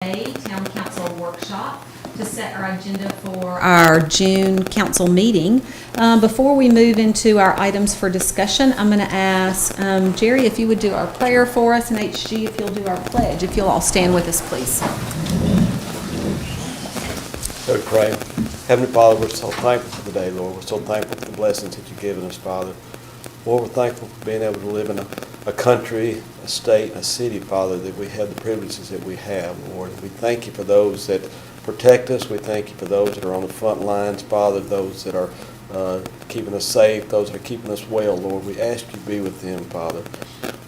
A Town Council workshop to set our agenda for our June council meeting. Before we move into our items for discussion, I'm going to ask Jerry if you would do our prayer for us, and HG if you'll do our pledge. If you'll all stand with us, please. Let me pray. Heavenly Father, we're so thankful for the day, Lord. We're so thankful for the blessings that you've given us, Father. Lord, we're thankful for being able to live in a country, a state, and a city, Father, that we have the privileges that we have, Lord. We thank you for those that protect us. We thank you for those that are on the front lines, Father, those that are keeping us safe, those that are keeping us well, Lord. We ask you to be with them, Father.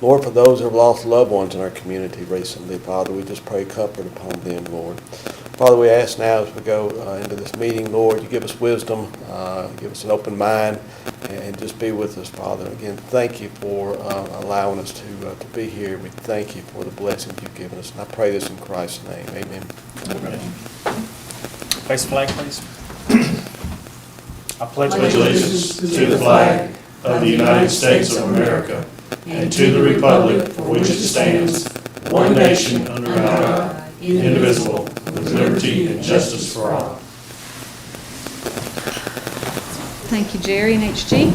Lord, for those who have lost loved ones in our community recently, Father, we just pray comfort upon them, Lord. Father, we ask now as we go into this meeting, Lord, you give us wisdom, give us an open mind, and just be with us, Father. Again, thank you for allowing us to be here. We thank you for the blessings you've given us. And I pray this in Christ's name. Amen. Amen. Face the flag, please. I pledge allegiance to the flag of the United States of America and to the republic for which it stands, one nation under God, indivisible, with liberty and justice for all. Thank you, Jerry and HG.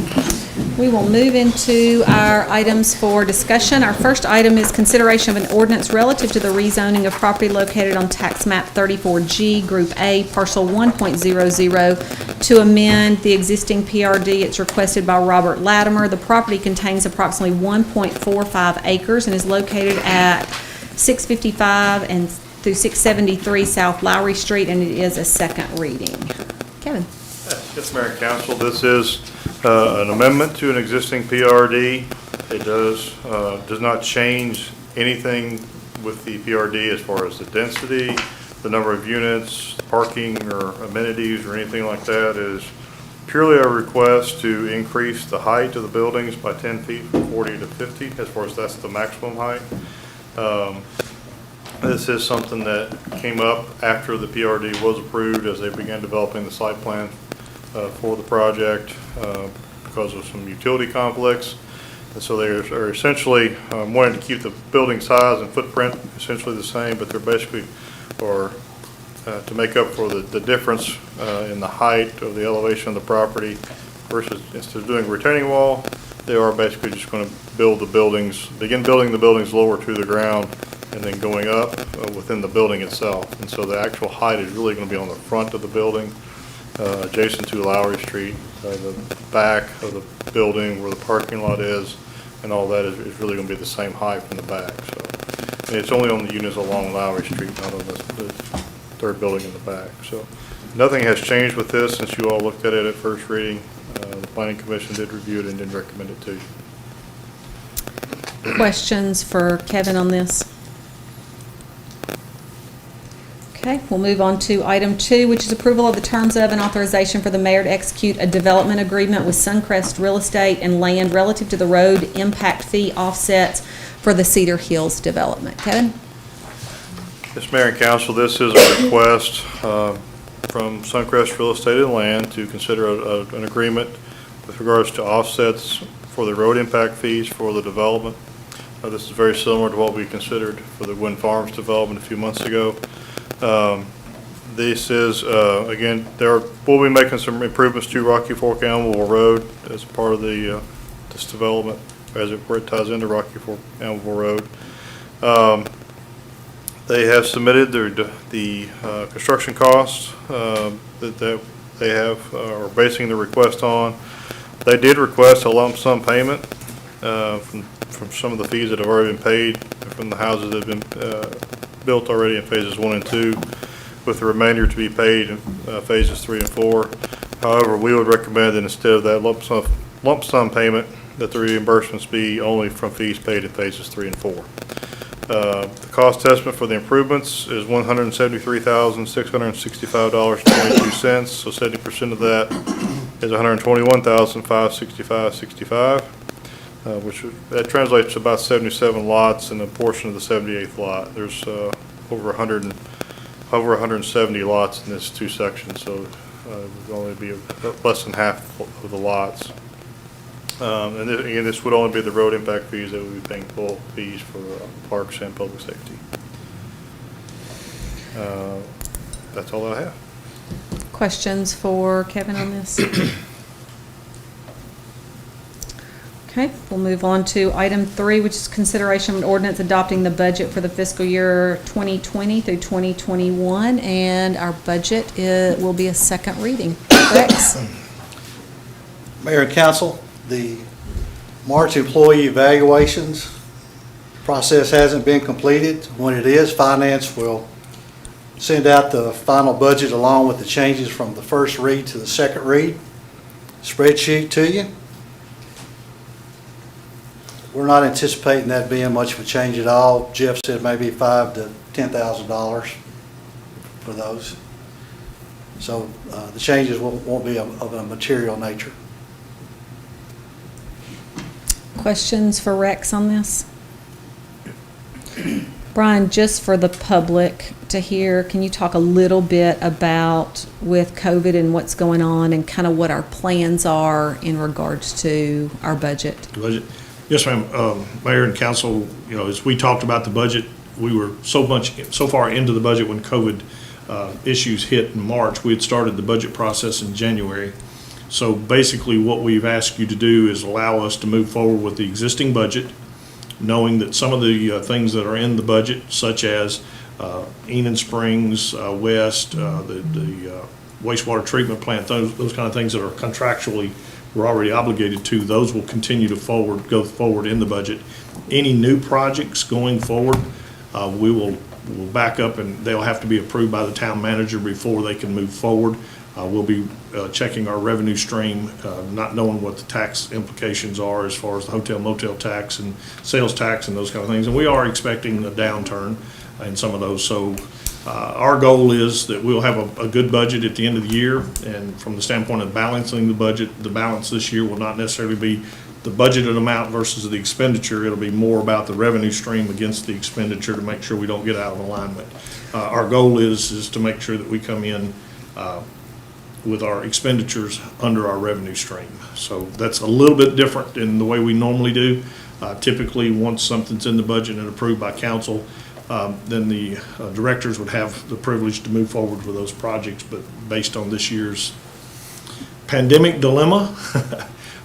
We will move into our items for discussion. Our first item is consideration of an ordinance relative to the rezoning of property located on tax map 34G, Group A, parcel 1.00, to amend the existing PRD. It's requested by Robert Latimer. The property contains approximately 1.45 acres and is located at 655 and through 673 South Lowry Street, and it is a second reading. Kevin. Yes, Mayor and Council, this is an amendment to an existing PRD. It does not change anything with the PRD as far as the density, the number of units, parking, or amenities, or anything like that. It is purely a request to increase the height of the buildings by 10 feet from 40 to 50, as far as that's the maximum height. This is something that came up after the PRD was approved as they began developing the site plan for the project because of some utility conflicts. And so they are essentially wanting to keep the building size and footprint essentially the same, but they're basically to make up for the difference in the height of the elevation of the property versus instead of doing a retaining wall, they are basically just going to begin building the buildings lower to the ground and then going up within the building itself. And so the actual height is really going to be on the front of the building, adjacent to Lowry Street. The back of the building where the parking lot is and all that is really going to be the same height from the back. So and it's only on the units along Lowry Street, not on the third building in the back. So nothing has changed with this since you all looked at it at first reading. The Planning Commission did review it and did recommend it to you. Questions for Kevin on this? Okay, we'll move on to item 2, which is approval of the terms of and authorization for the mayor to execute a development agreement with Suncrest Real Estate and Land relative to the road impact fee offsets for the Cedar Hills development. Kevin? Yes, Mayor and Council, this is a request from Suncrest Real Estate and Land to consider an agreement with regards to offsets for the road impact fees for the development. This is very similar to what we considered for the Wind Farms development a few months ago. This is, again, we'll be making some improvements to Rocky Fork Elmville Road as part of this development, where it ties into Rocky Fork Elmville Road. They have submitted the construction costs that they are basing the request on. They did request a lump sum payment from some of the fees that have already been paid from the houses that have been built already in phases 1 and 2, with the remainder to be paid in phases 3 and 4. However, we would recommend that instead of that lump sum payment, that the reimbursements be only from fees paid in phases 3 and 4. The cost estimate for the improvements is $173,665.22. So 70% of that is $121,565.65. Which that translates to about 77 lots and a portion of the 78th lot. There's over 170 lots in this 2 sections, so it would only be less than half of the lots. And again, this would only be the road impact fees that would be paying full fees for parks and public safety. That's all I have. Questions for Kevin on this? Okay, we'll move on to item 3, which is consideration of an ordinance adopting the budget for the fiscal year 2020 through 2021, and our budget will be a second reading. Rex? Mayor and Council, the March employee evaluations process hasn't been completed. When it is, Finance will send out the final budget along with the changes from the first read to the second read spreadsheet to you. We're not anticipating that being much of a change at all. Jeff said maybe $5,000 to $10,000 for those. So the changes won't be of a material nature. Questions for Rex on this? Brian, just for the public to hear, can you talk a little bit about with COVID and what's going on and kind of what our plans are in regards to our budget? Budget. Yes, ma'am. Mayor and council, as we talked about the budget, we were so far into the budget when COVID issues hit in March. We had started the budget process in January. So basically what we've asked you to do is allow us to move forward with the existing budget, knowing that some of the things that are in the budget, such as Enon Springs West, the wastewater treatment plant, those kind of things that are contractually we're already obligated to, those will continue to go forward in the budget. Any new projects going forward, we'll back up and they'll have to be approved by the town manager before they can move forward. We'll be checking our revenue stream, not knowing what the tax implications are as far as the hotel motel tax and sales tax and those kind of things. And we are expecting a downturn in some of those. So our goal is that we'll have a good budget at the end of the year. And from the standpoint of balancing the budget, the balance this year will not necessarily be the budgeted amount versus the expenditure. It'll be more about the revenue stream against the expenditure to make sure we don't get out of alignment. Our goal is to make sure that we come in with our expenditures under our revenue stream. So that's a little bit different than the way we normally do. Typically, once something's in the budget and approved by council, then the directors would have the privilege to move forward with those projects. But based on this year's pandemic dilemma,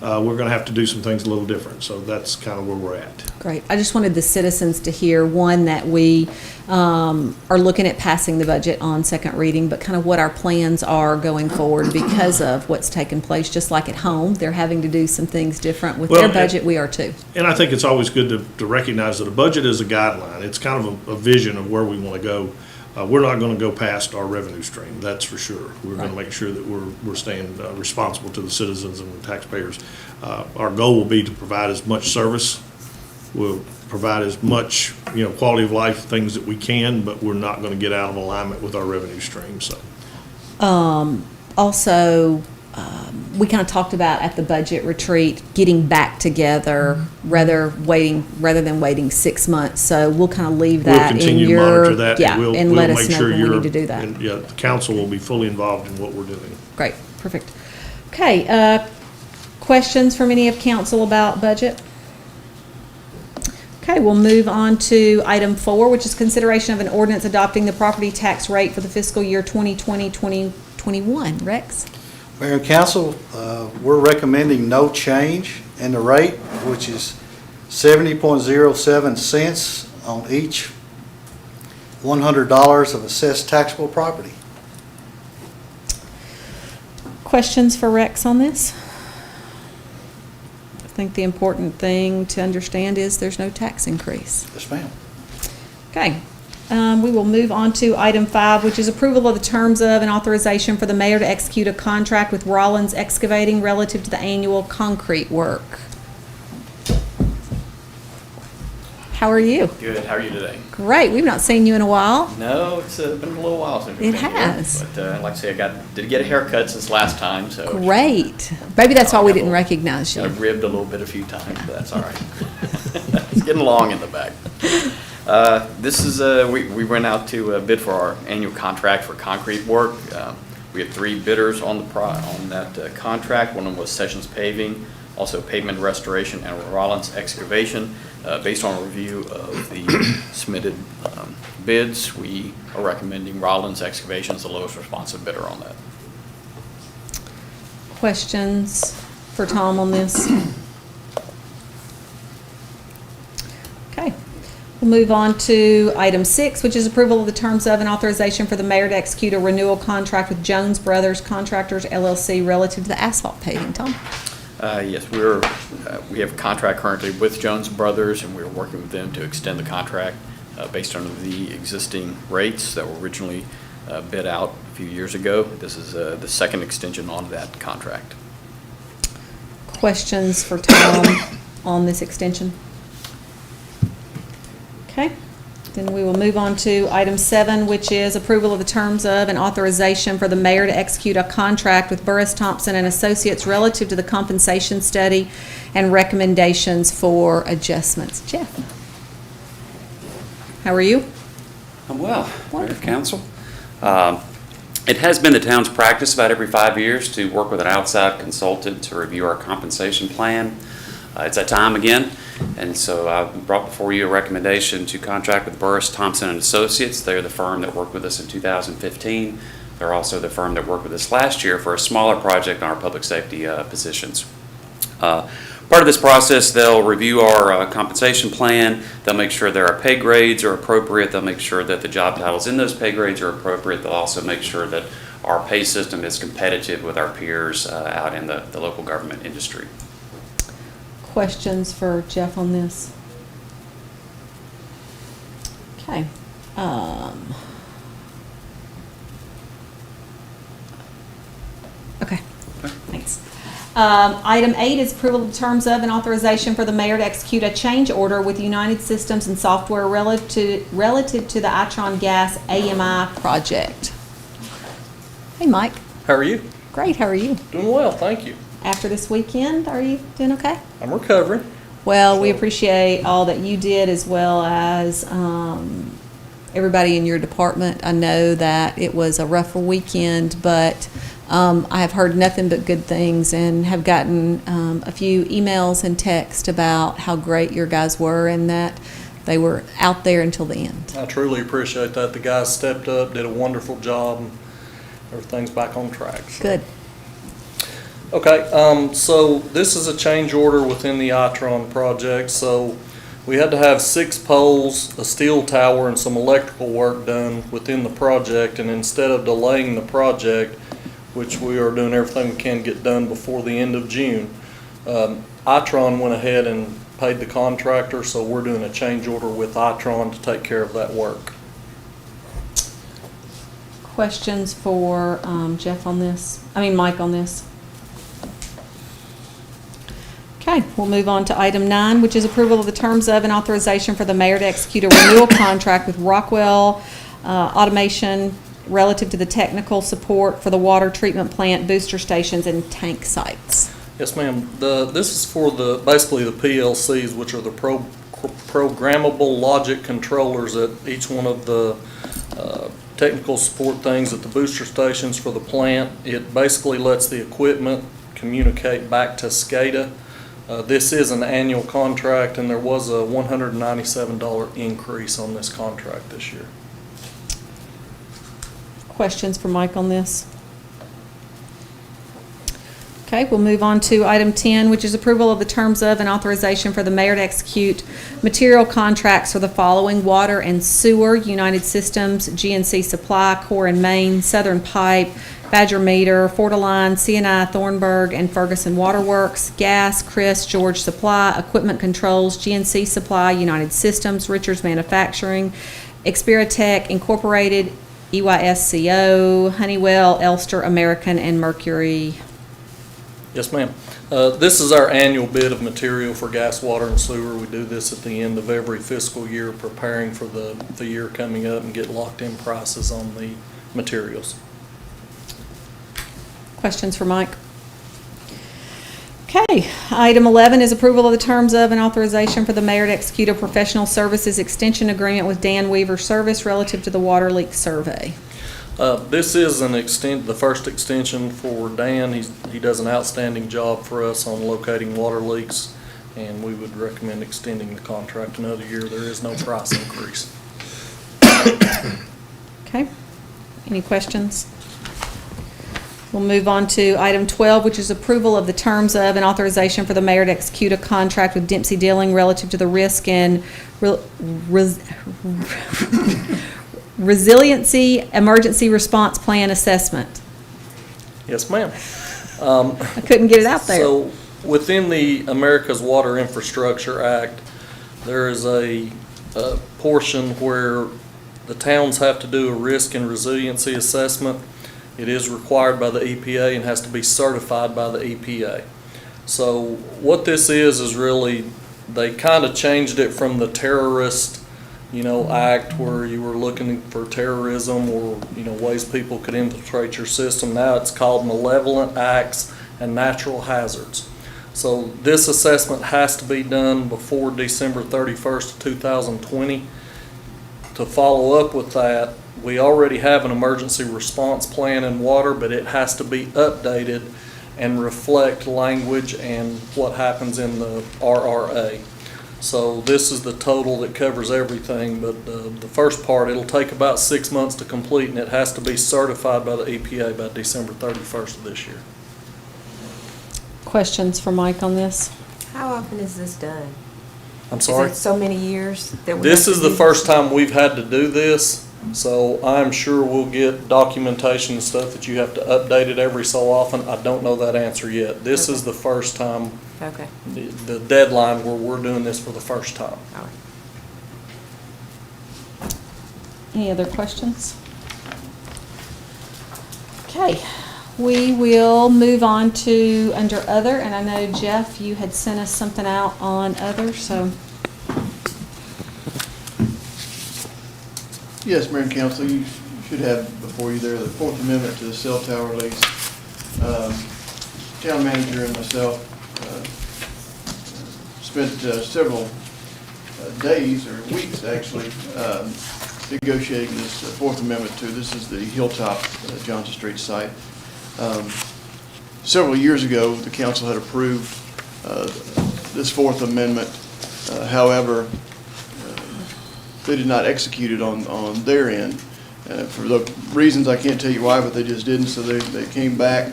we're going to have to do some things a little different. So that's kind of where we're at. Great. I just wanted the citizens to hear, one, that we are looking at passing the budget on second reading, but kind of what our plans are going forward because of what's taken place. Just like at home, they're having to do some things different with their budget. We are too. And I think it's always good to recognize that a budget is a guideline. It's kind of a vision of where we want to go. We're not going to go past our revenue stream, that's for sure. We're going to make sure that we're staying responsible to the citizens and the taxpayers. Our goal will be to provide as much service. We'll provide as much quality of life things that we can, but we're not going to get out of alignment with our revenue stream. So also, we kind of talked about at the budget retreat getting back together rather than waiting 6 months. So we'll kind of leave that we'll continue in your to monitor that. and we'll let us make know sure when we need to do that. The council will be fully involved in what we're doing. Great, perfect. Okay, questions from any of council about budget? Okay, we'll move on to item 4, which is consideration of an ordinance adopting the property tax rate for the fiscal year 2020-2021. Rex? Mayor and Council, we're recommending no change in the rate, which is 70.07 cents on each $100 of assessed taxable property. Questions for Rex on this? I think the important thing to understand is there's no tax increase. Yes, ma'am. Okay. We will move on to item 5, which is approval of the terms of and authorization for the mayor to execute a contract with Rollins Excavating relative to the annual concrete work. How are you? Good. How are you today? Great. We've not seen you in a while. No, it's been a little while since we've It been has. here. But like I say, did get a haircut since last time, so Great. Maybe that's why we didn't recognize you. I've ribbed a little bit a few times, but that's all right. It's getting long in the back. This is we went out to bid for our annual contract for concrete work. We had 3 bidders on that contract. One of them was Sessions Paving, also Pavement Restoration, and Rollins Excavation. Based on a review of the submitted bids. We are recommending Rollins Excavation as the lowest responsive bidder on that. Questions for Tom on this? Okay. We'll move on to item 6, which is approval of the terms of and authorization for the mayor to execute a renewal contract with Jones Brothers Contractors LLC relative to the asphalt paving. Tom? Yes, we have a contract currently with Jones Brothers, and we're working with them to extend the contract based on the existing rates that were originally bid out a few years ago. This is the second extension on that contract. Questions for Tom on this extension? Okay, then we will move on to item 7, which is approval of the terms of and authorization for the mayor to execute a contract with Burroughs, Thompson and Associates relative to the compensation study and recommendations for adjustments. Jeff? How are you? I'm well, Mayor, Wonderful. Council. It has been the town's practice about every 5 years to work with an outside consultant to review our compensation plan. It's that time again, and so I've brought before you a recommendation to contract with Burroughs, Thompson and Associates. They're the firm that worked with us in 2015. They're also the firm that worked with us last year for a smaller project on our public safety positions. Part of this process, they'll review our compensation plan. They'll make sure that our pay grades are appropriate. They'll make sure that the job titles in those pay grades are appropriate. They'll also make sure that our pay system is competitive with our peers out in the local government industry. Questions for Jeff on this? Okay. Okay, thanks. Item 8 is approval of terms of and authorization for the mayor to execute a change order with United Systems and Software relative to the Itron Gas AMI project. Hey, Mike. How are you? Great, how are you? Doing well, thank you. After this weekend, are you doing okay? I'm recovering. Well, we appreciate all that you did as well as everybody in your department. I know that it was a rough weekend, but I have heard nothing but good things and have gotten a few emails and texts about how great your guys were and that they were out there until the end. I truly appreciate that. The guys stepped up, did a wonderful job, and everything's back on track. So. Good. Okay, so this is a change order within the Itron project. So we had to have 6 poles, a steel tower, and some electrical work done within the project. And instead of delaying the project, which we are doing everything we can get done before the end of June, Itron went ahead and paid the contractor, so we're doing a change order with Itron to take care of that work. Questions for Jeff on this? Mike on this? Okay, we'll move on to item 9, which is approval of the terms of and authorization for the mayor to execute a renewal contract with Rockwell Automation relative to the technical support for the water treatment plant, booster stations, and tank sites. Yes, ma'am. This is for basically the PLCs, which are the programmable logic controllers at each one of the technical support things at the booster stations for the plant. It basically lets the equipment communicate back to SCADA. This is an annual contract, and there was a $197 increase on this contract this year. Questions for Mike on this? Okay, we'll move on to item 10, which is approval of the terms of and authorization for the mayor to execute material contracts for the following: water and sewer, United Systems, GNC Supply, Core and Main, Southern Pipe, Badger Meter, Fortiline, CNI, Thornburg, and Ferguson Waterworks; gas, Chris, George Supply; equipment controls, GNC Supply, United Systems, Richards Manufacturing, Experitech Incorporated, EYSCO, Honeywell, Elster, American, and Mercury. Yes, ma'am. This is our annual bid of material for gas, water, and sewer. We do this at the end of every fiscal year, preparing for the year coming up and get locked-in prices on the materials. Questions for Mike? Okay, item 11 is approval of the terms of and authorization for the mayor to execute a professional services extension agreement with Dan Weaver Service relative to the water leak survey. This is the first extension for Dan. He does an outstanding job for us on locating water leaks, and we would recommend extending the contract another year. There is no price increase. Okay. Any questions? We'll move on to item 12, which is approval of the terms of and authorization for the mayor to execute a contract with Dempsey Dealing relative to the risk and resiliency emergency response plan assessment. Yes, ma'am. I couldn't get it out there. So, within the America's Water Infrastructure Act, there is a portion where the towns have to do a risk and resiliency assessment. It is required by the EPA and has to be certified by the EPA. So what this is really, they kind of changed it from the terrorist, act where you were looking for terrorism or, ways people could infiltrate your system. Now it's called malevolent acts and natural hazards. So this assessment has to be done before December 31st of 2020. To follow up with that, we already have an emergency response plan in water, but it has to be updated and reflect language and what happens in the RRA. So this is the total that covers everything, but the first part, it'll take about 6 months to complete, and it has to be certified by the EPA by December 31st of this year. Questions for Mike on this? How often is this done? I'm sorry? Is it so many years that we This have is to the do first time we've had to do this, so I'm sure we'll get documentation and stuff that you have to update it every so often. I don't know that answer yet. This is the first time, Okay, the deadline where we're doing this for the first time. all right. Any other questions? Okay, we will move on to under other, and I know Jeff, you had sent us something out on other, so. Yes, Mayor and Council, you should have before you there the Fourth Amendment to the cell tower lease. Town manager and myself spent several days or weeks actually negotiating this Fourth Amendment to, this is the Hilltop Johnson Street site. Several years ago, the council had approved this Fourth Amendment. However, they did not execute it on their end. For the reasons I can't tell you why, but they just didn't, so they came back.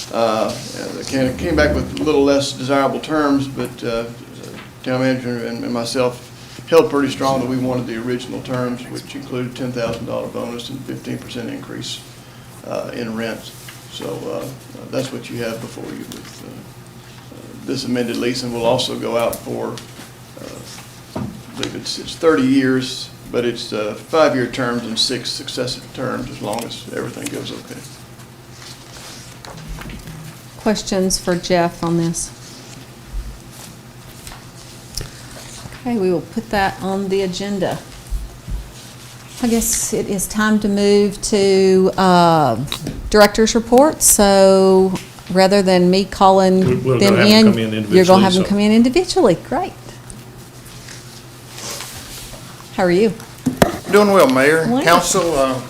They came back with a little less desirable terms, but town manager and myself held pretty strong that we wanted the original terms, which included $10,000 bonus and 15% increase in rent. So that's what you have before you with this amended lease, and will also go out for, I believe it's 30 years, but it's 5-year terms and 6 successive terms as long as everything goes okay. Questions for Jeff on this? Okay, we will put that on the agenda. I guess it is time to move to director's report. So rather than me calling We'll them have them come in in, you're going to have them individually, come in individually. Great. How are you? Doing well, Mayor, Wonderful. Council,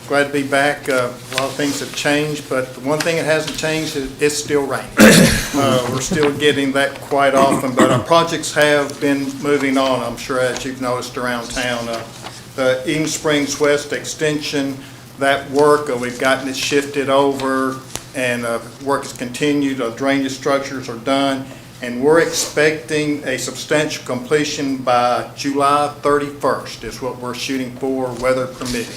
glad to be back. A lot of things have changed, but the one thing that hasn't changed is it's still raining. We're still getting that quite often, but our projects have been moving on, I'm sure, as you've noticed around town. The Eden Springs West Extension, that work, we've gotten it shifted over, and work has continued. Drainage structures are done, and we're expecting a substantial completion by July 31st is what we're shooting for, weather permitting.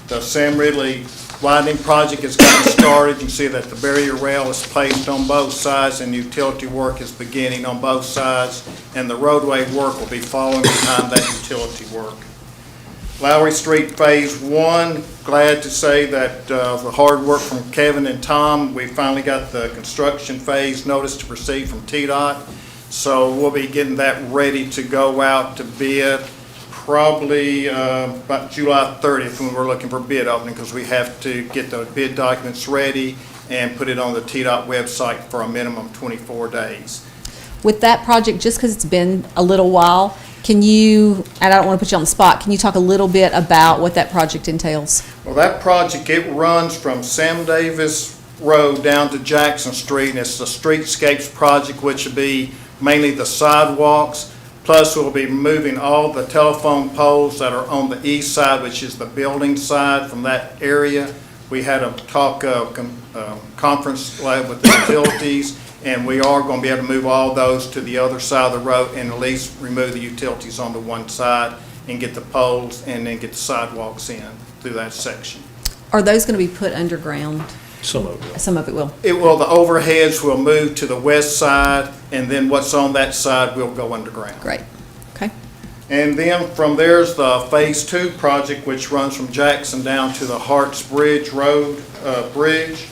The Sam Ridley widening project has gotten started. You can see that the barrier rail is placed on both sides, and utility work is beginning on both sides, and the roadway work will be following behind that utility work. Lowry Street Phase 1, glad to say that the hard work from Kevin and Tom, we finally got the construction phase notice to proceed from TDOT. So we'll be getting that ready to go out to bid probably about July 30th when we're looking for bid opening, because we have to get the bid documents ready and put it on the TDOT website for a minimum of 24 days. With that project, just because it's been a little while, can you, and I don't want to put you on the spot, can you talk a little bit about what that project entails? Well, that project, it runs from Sam Davis Road down to Jackson Street, and it's the streetscapes project, which would be mainly the sidewalks. Plus, we'll be moving all the telephone poles that are on the east side, which is the building side, from that area. We had a conference lab with the utilities, and we are going to be able to move all those to the other side of the road and at least remove the utilities on the one side and get the poles and then get the sidewalks in through that section. Are those going to be put underground? Some of it. Some of it will. The overheads will move to the west side, and then what's on that side will go underground. Great. Okay. And then from there's the Phase 2 project, which runs from Jackson down to the Harts Bridge Road Bridge.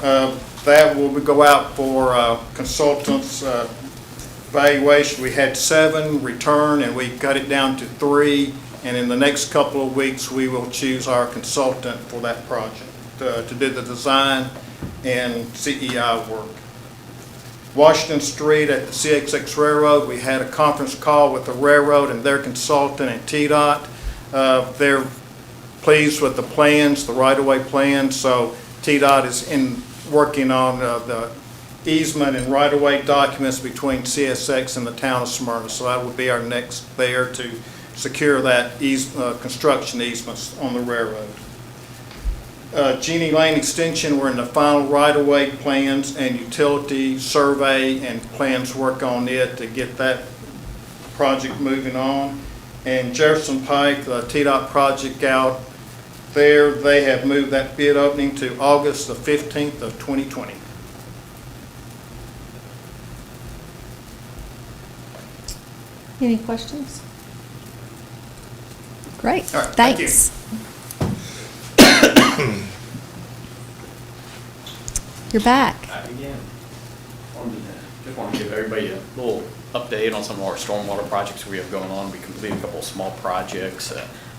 That will go out for consultants evaluation. We had 7 return, and we got it down to 3. And in the next couple of weeks, we will choose our consultant for that project to do the design and CEI work. Washington Street at the CXX Railroad, we had a conference call with the railroad and their consultant and TDOT. They're pleased with the plans, the right-of-way plans, so TDOT is working on the easement and right-of-way documents between CSX and the town of Smyrna. So that would be our next there to secure that construction easements on the railroad. Jeannie Lane Extension, we're in the final right-of-way plans and utility survey and plans work on it to get that project moving on. And Jefferson Pike, the TDOT project out there, they have moved that bid opening to August the 15th of 2020. Any questions? Great. All right, thank you. Thanks. You're back. Back again. Just want to give everybody a little update on some of our stormwater projects we have going on. We completed a couple of small projects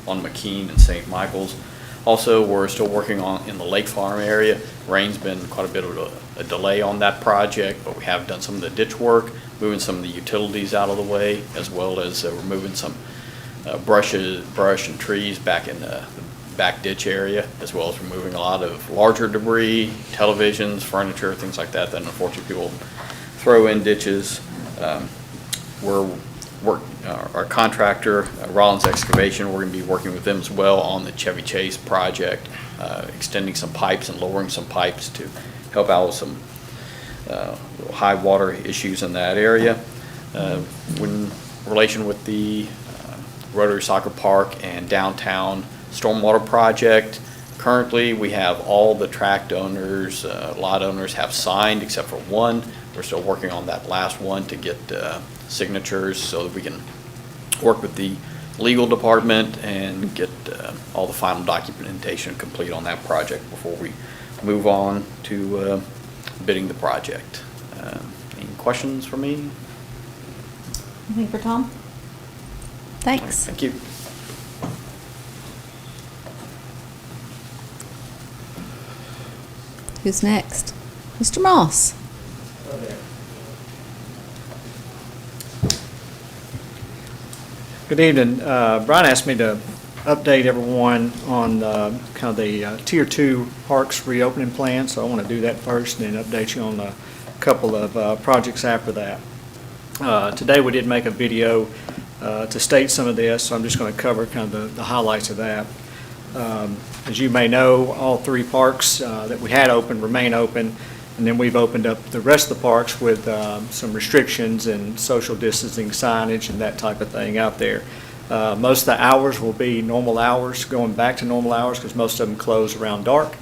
on McKean and St. Michael's. Also, we're still working on in the Lake Farm area. Rain's been quite a bit of a delay on that project, but we have done some of the ditch work, moving some of the utilities out of the way, as well as removing some brush and trees back in the back ditch area, as well as removing a lot of larger debris, televisions, furniture, things like that unfortunately people throw in ditches. Our contractor, Rollins Excavation, we're going to be working with them as well on the Chevy Chase project, extending some pipes and lowering some pipes to help out with some high water issues in that area. In relation with the Rotary Soccer Park and downtown stormwater project, currently we have all the tract owners, lot owners have signed except for one. We're still working on that last one to get signatures so that we can work with the legal department and get all the final documentation complete on that project before we move on to bidding the project. Any questions for me? Anything for Tom? Thanks. Thank you. Who's next? Mr. Moss. Good evening. Brian asked me to update everyone on kind of the Tier 2 parks reopening plan, so I want to do that first and then update you on a couple of projects after that. Today we did make a video to state some of this, so I'm just going to cover kind of the highlights of that. As you may know, all 3 parks that we had open remain open, and then we've opened up the rest of the parks with some restrictions and social distancing signage and that type of thing out there. Most of the hours will be normal hours, going back to normal hours because most of them close around dark.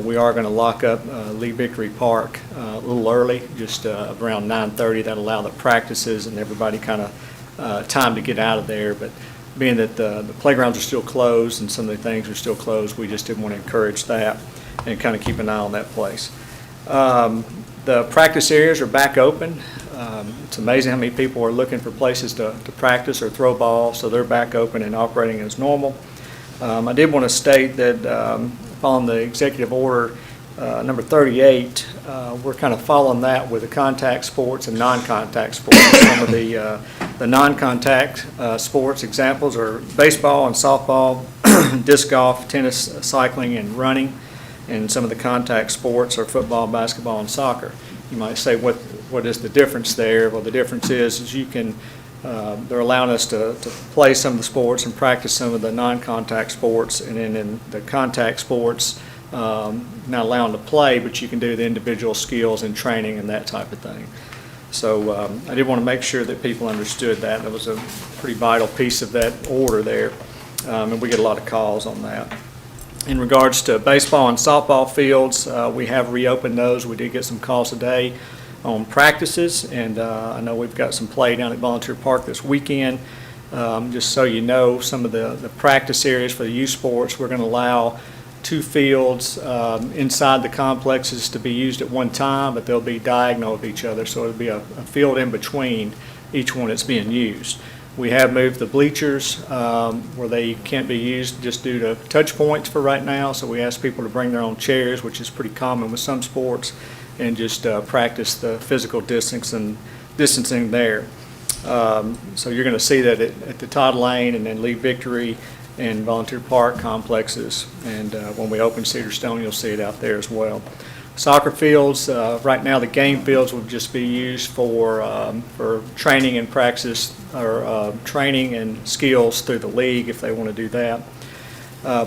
We are going to lock up Lee Victory Park a little early, just around 9:30. That'll allow the practices and everybody kind of time to get out of there. But being that the playgrounds are still closed and some of the things are still closed, we just didn't want to encourage that and kind of keep an eye on that place. The practice areas are back open. It's amazing how many people are looking for places to practice or throw balls, so they're back open and operating as normal. I did want to state that following the executive order number 38, we're kind of following that with the contact sports and non-contact sports. Some of the non-contact sports examples are baseball and softball, disc golf, tennis, cycling, and running. And some of the contact sports are football, basketball, and soccer. You might say, what is the difference there? Well, the difference is you can they're allowing us to play some of the sports and practice some of the non-contact sports, and then in the contact sports, not allowing to play, but you can do the individual skills and training and that type of thing. So I did want to make sure that people understood that. That was a pretty vital piece of that order there, and we get a lot of calls on that. In regards to baseball and softball fields, we have reopened those. We did get some calls today on practices, and I know we've got some play down at Volunteer Park this weekend. Just so you know, some of the practice areas for the youth sports, we're going to allow 2 fields inside the complexes to be used at one time, but they'll be diagonal of each other, so it'll be a field in between each one that's being used. We have moved the bleachers where they can't be used just due to touch points for right now, so we ask people to bring their own chairs, which is pretty common with some sports, and just practice the physical distancing there. So you're going to see that at the Todd Lane and then Lee Victory and Volunteer Park complexes, and when we open Cedar Stone, you'll see it out there as well. Soccer fields, right now the game fields will just be used for training and practice, or training and skills through the league if they want to do that.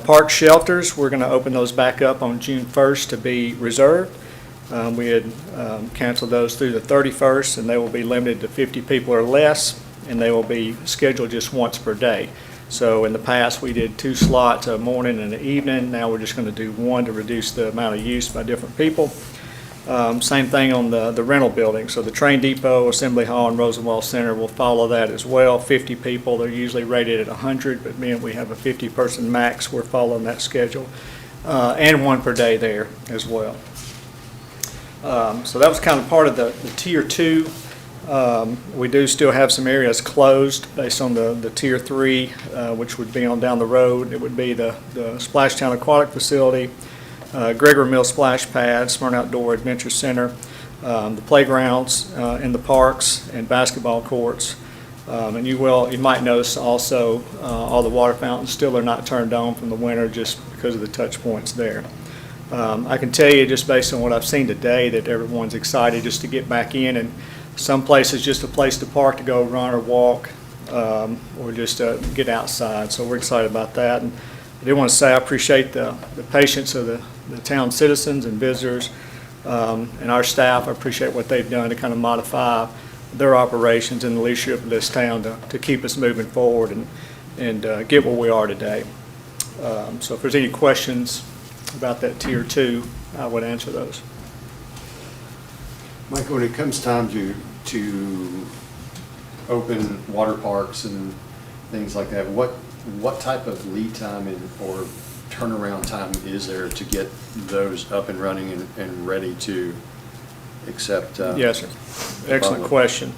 Park shelters, we're going to open those back up on June 1st to be reserved. We had canceled those through the 31st, and they will be limited to 50 people or less, and they will be scheduled just once per day. So in the past, we did 2 slots, a morning and an evening. Now we're just going to do 1 to reduce the amount of use by different people. Same thing on the rental building. So the Train Depot, Assembly Hall, and Rosenwald Center will follow that as well. 50 people, they're usually rated at 100, but being we have a 50-person max, we're following that schedule. And 1 per day there as well. So that was kind of part of the Tier 2. We do still have some areas closed based on the Tier 3, which would be on down the road. It would be the Splashtown Aquatic Facility, Gregor Mill Splash Pad, Smyrna Outdoor Adventure Center, the playgrounds in the parks, and basketball courts. And you might notice also all the water fountains still are not turned on from the winter just because of the touch points there. I can tell you just based on what I've seen today that everyone's excited just to get back in, and some places just a place to park to go run or walk or just get outside. So we're excited about that. And I do want to say I appreciate the patience of the town citizens and visitors and our staff. I appreciate what they've done to kind of modify their operations and the leadership of this town to keep us moving forward and get where we are today. So if there's any questions about that Tier 2, I would answer those. Mike, when it comes time to open water parks and things like that, what type of lead time or turnaround time is there to get those up and running and ready to accept? Yes, sir. Excellent question.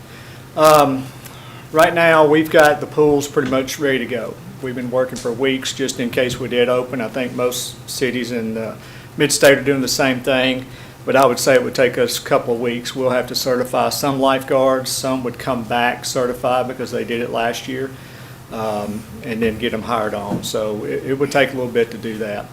Right now, we've got the pools pretty much ready to go. We've been working for weeks just in case we did open. I think most cities in the mid-state are doing the same thing, but I would say it would take us a couple of weeks. We'll have to certify some lifeguards. Some would come back certified because they did it last year, and then get them hired on. So it would take a little bit to do that,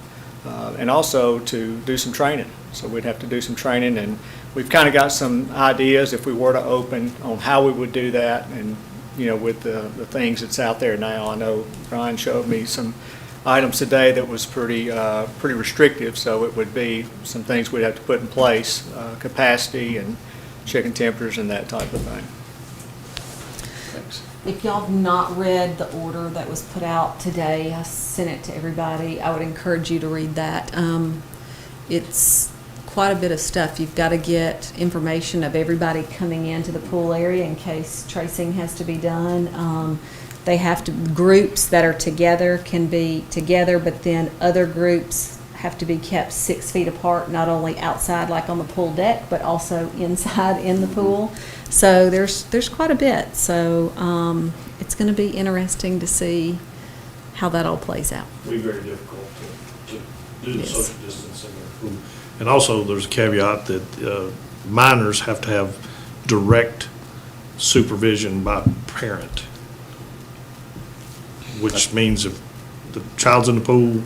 and also to do some training. So we'd have to do some training, and we've kind of got some ideas if we were to open on how we would do that, and with the things that's out there now. I know Brian showed me some items today that was pretty restrictive, so it would be some things we'd have to put in place, capacity and checking temperatures and that type of thing. Thanks. If y'all have not read the order that was put out today, I sent it to everybody. I would encourage you to read that. It's quite a bit of stuff. You've got to get information of everybody coming into the pool area in case tracing has to be done. They have to, groups that are together can be together, but then other groups have to be kept 6 feet apart, not only outside like on the pool deck, but also inside in the pool. So there's quite a bit. So it's going to be interesting to see how that all plays out. It'll be very difficult to do the Yes. social distancing in the pool. And also, there's a caveat that minors have to have direct supervision by parent, which means if the child's in the pool,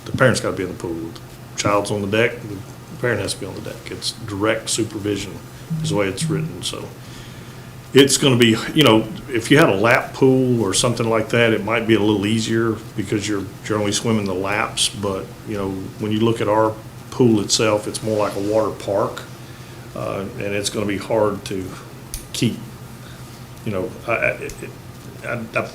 the parent's got to be in the pool. If the child's on the deck, the parent has to be on the deck. It's direct supervision is the way it's written. So It's gonna be, if you had a lap pool or something like that, it might be a little easier because you're generally swimming the laps, but, when you look at our pool itself, it's more like a water park, and it's gonna be hard to keep,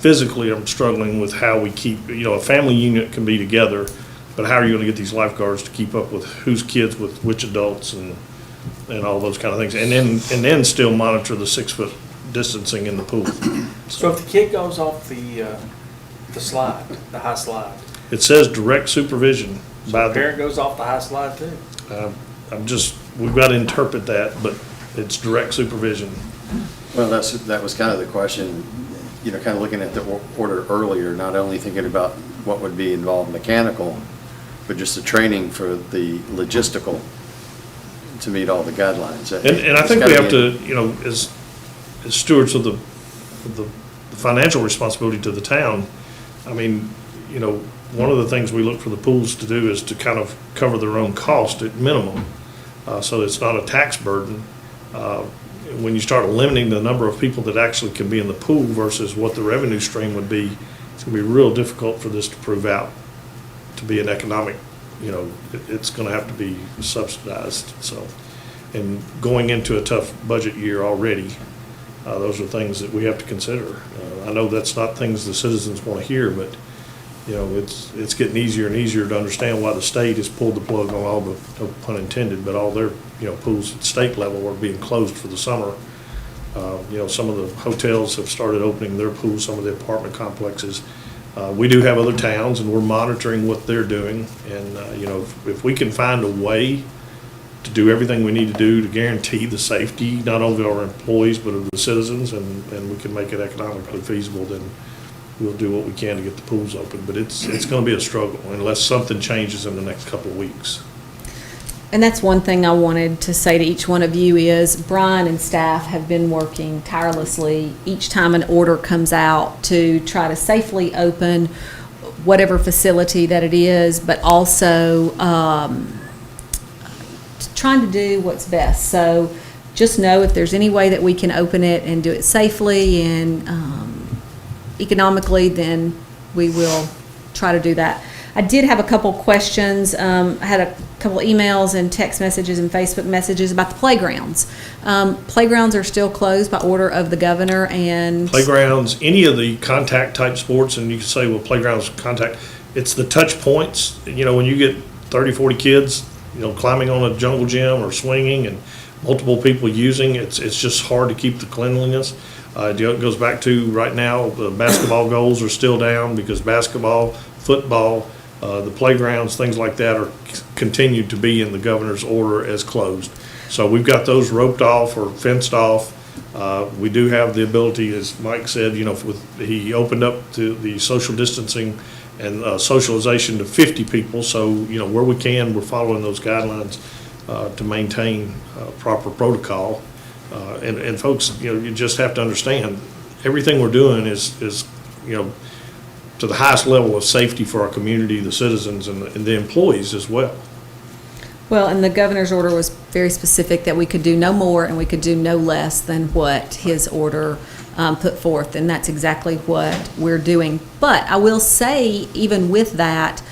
physically, I'm struggling with how we keep, a family unit can be together, but how are you gonna get these lifeguards to keep up with whose kids with which adults and all those kind of things, and then still monitor the 6-foot distancing in the pool. So if the kid goes off the slide, the high slide, It says direct supervision so by the parent goes off the high slide too? we've got to interpret that, but it's direct supervision. Well, that was kind of the question, kind of looking at the order earlier, not only thinking about what would be involved mechanical, but just the training for the logistical to meet all the guidelines. And I think we have to, as stewards of the financial responsibility to the town, I mean, one of the things we look for the pools to do is to kind of cover their own cost at minimum, so it's not a tax burden. When you start limiting the number of people that actually can be in the pool versus what the revenue stream would be, it's gonna be real difficult for this to prove out to be an economic, it's gonna have to be subsidized, so. And going into a tough budget year already, those are things that we have to consider. I know that's not things the citizens wanna hear, but, it's getting easier and easier to understand why the state has pulled the plug on all the, no pun intended, but all their, pools at state level are being closed for the summer. Some of the hotels have started opening their pools, some of the apartment complexes. We do have other towns, and we're monitoring what they're doing. And, if we can find a way to do everything we need to do to guarantee the safety, not only of our employees, but of the citizens, and we can make it economically feasible, then we'll do what we can to get the pools open. But it's going to be a struggle unless something changes in the next couple of weeks. And that's one thing I wanted to say to each one of you is Brian and staff have been working tirelessly each time an order comes out to try to safely open whatever facility that it is, but also trying to do what's best. So just know if there's any way that we can open it and do it safely and economically, then we will try to do that. I did have a couple questions. I had a couple emails and text messages and Facebook messages about the playgrounds. Playgrounds are still closed by order of the governor, and Playgrounds, any of the contact type sports, and you can say, well, playgrounds contact, it's the touch points. When you get 30, 40 kids, climbing on a jungle gym or swinging and multiple people using, it's just hard to keep the cleanliness. It goes back to right now, the basketball goals are still down because basketball, football, the playgrounds, things like that are continued to be in the governor's order as closed. So we've got those roped off or fenced off. We do have the ability, as Mike said, he opened up to the social distancing and socialization to 50 people. So, where we can, we're following those guidelines to maintain proper protocol. And folks, you just have to understand, everything we're doing is to the highest level of safety for our community, the citizens, and the employees as well. well, and the governor's order was very specific that we could do no more and we could do no less than what his order put forth, and that's exactly what we're doing. But I will say, even with that,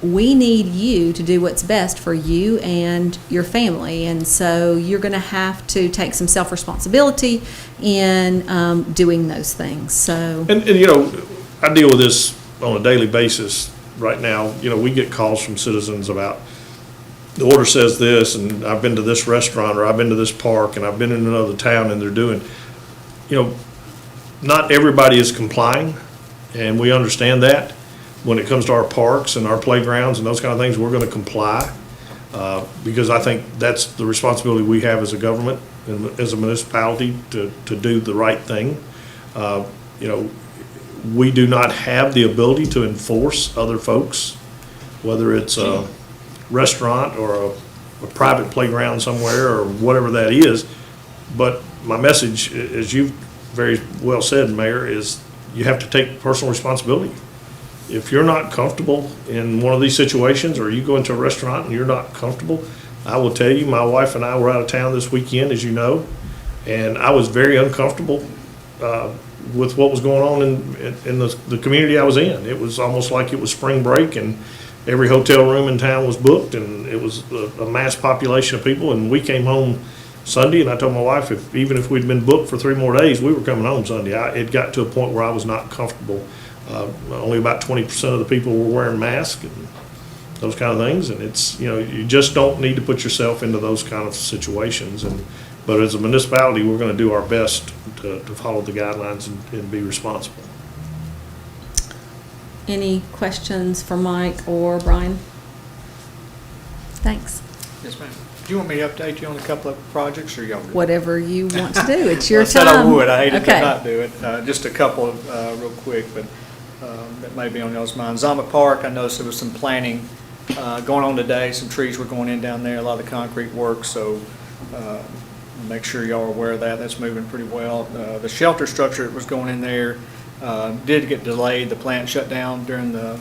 we need you to do what's best for you and your family, and so you're going to have to take some self-responsibility in doing those things. So, and I deal with this on a daily basis right now. We get calls from citizens about, the order says this, and I've been to this restaurant, or I've been to this park, and I've been in another town, and they're doing, not everybody is complying, and we understand that. When it comes to our parks and our playgrounds and those kind of things, we're going to comply, because I think that's the responsibility we have as a government and as a municipality to do the right thing. We do not have the ability to enforce other folks, whether it's a restaurant or a private playground somewhere or whatever that is. But my message, as you've very well said, Mayor, is you have to take personal responsibility. If you're not comfortable in one of these situations, or you go into a restaurant and you're not comfortable, I will tell you, my wife and I were out of town this weekend, as you know. And I was very uncomfortable with what was going on in the community I was in. It was almost like it was spring break, and every hotel room in town was booked, and it was a mass population of people. And we came home Sunday, and I told my wife, even if we'd been booked for 3 more days, we were coming home Sunday. It got to a point where I was not comfortable. Only about 20% of the people were wearing masks and those kind of things. And it's, you just don't need to put yourself into those kind of situations. But as a municipality, we're going to do our best to follow the guidelines and be responsible. Any questions for Mike or Brian? Thanks. Yes, ma'am. Do you want me to update you on a couple of projects, or y'all? Whatever you want to do. It's your I said time. I would. I hated to Okay. not do it. Just a couple of, real quick, but that may be on y'all's mind. Zama Park, I noticed there was some planting going on today. Some trees were going in down there, a lot of the concrete work, so make sure y'all are aware of that. That's moving pretty well. The shelter structure that was going in there did get delayed. The plant shut down during the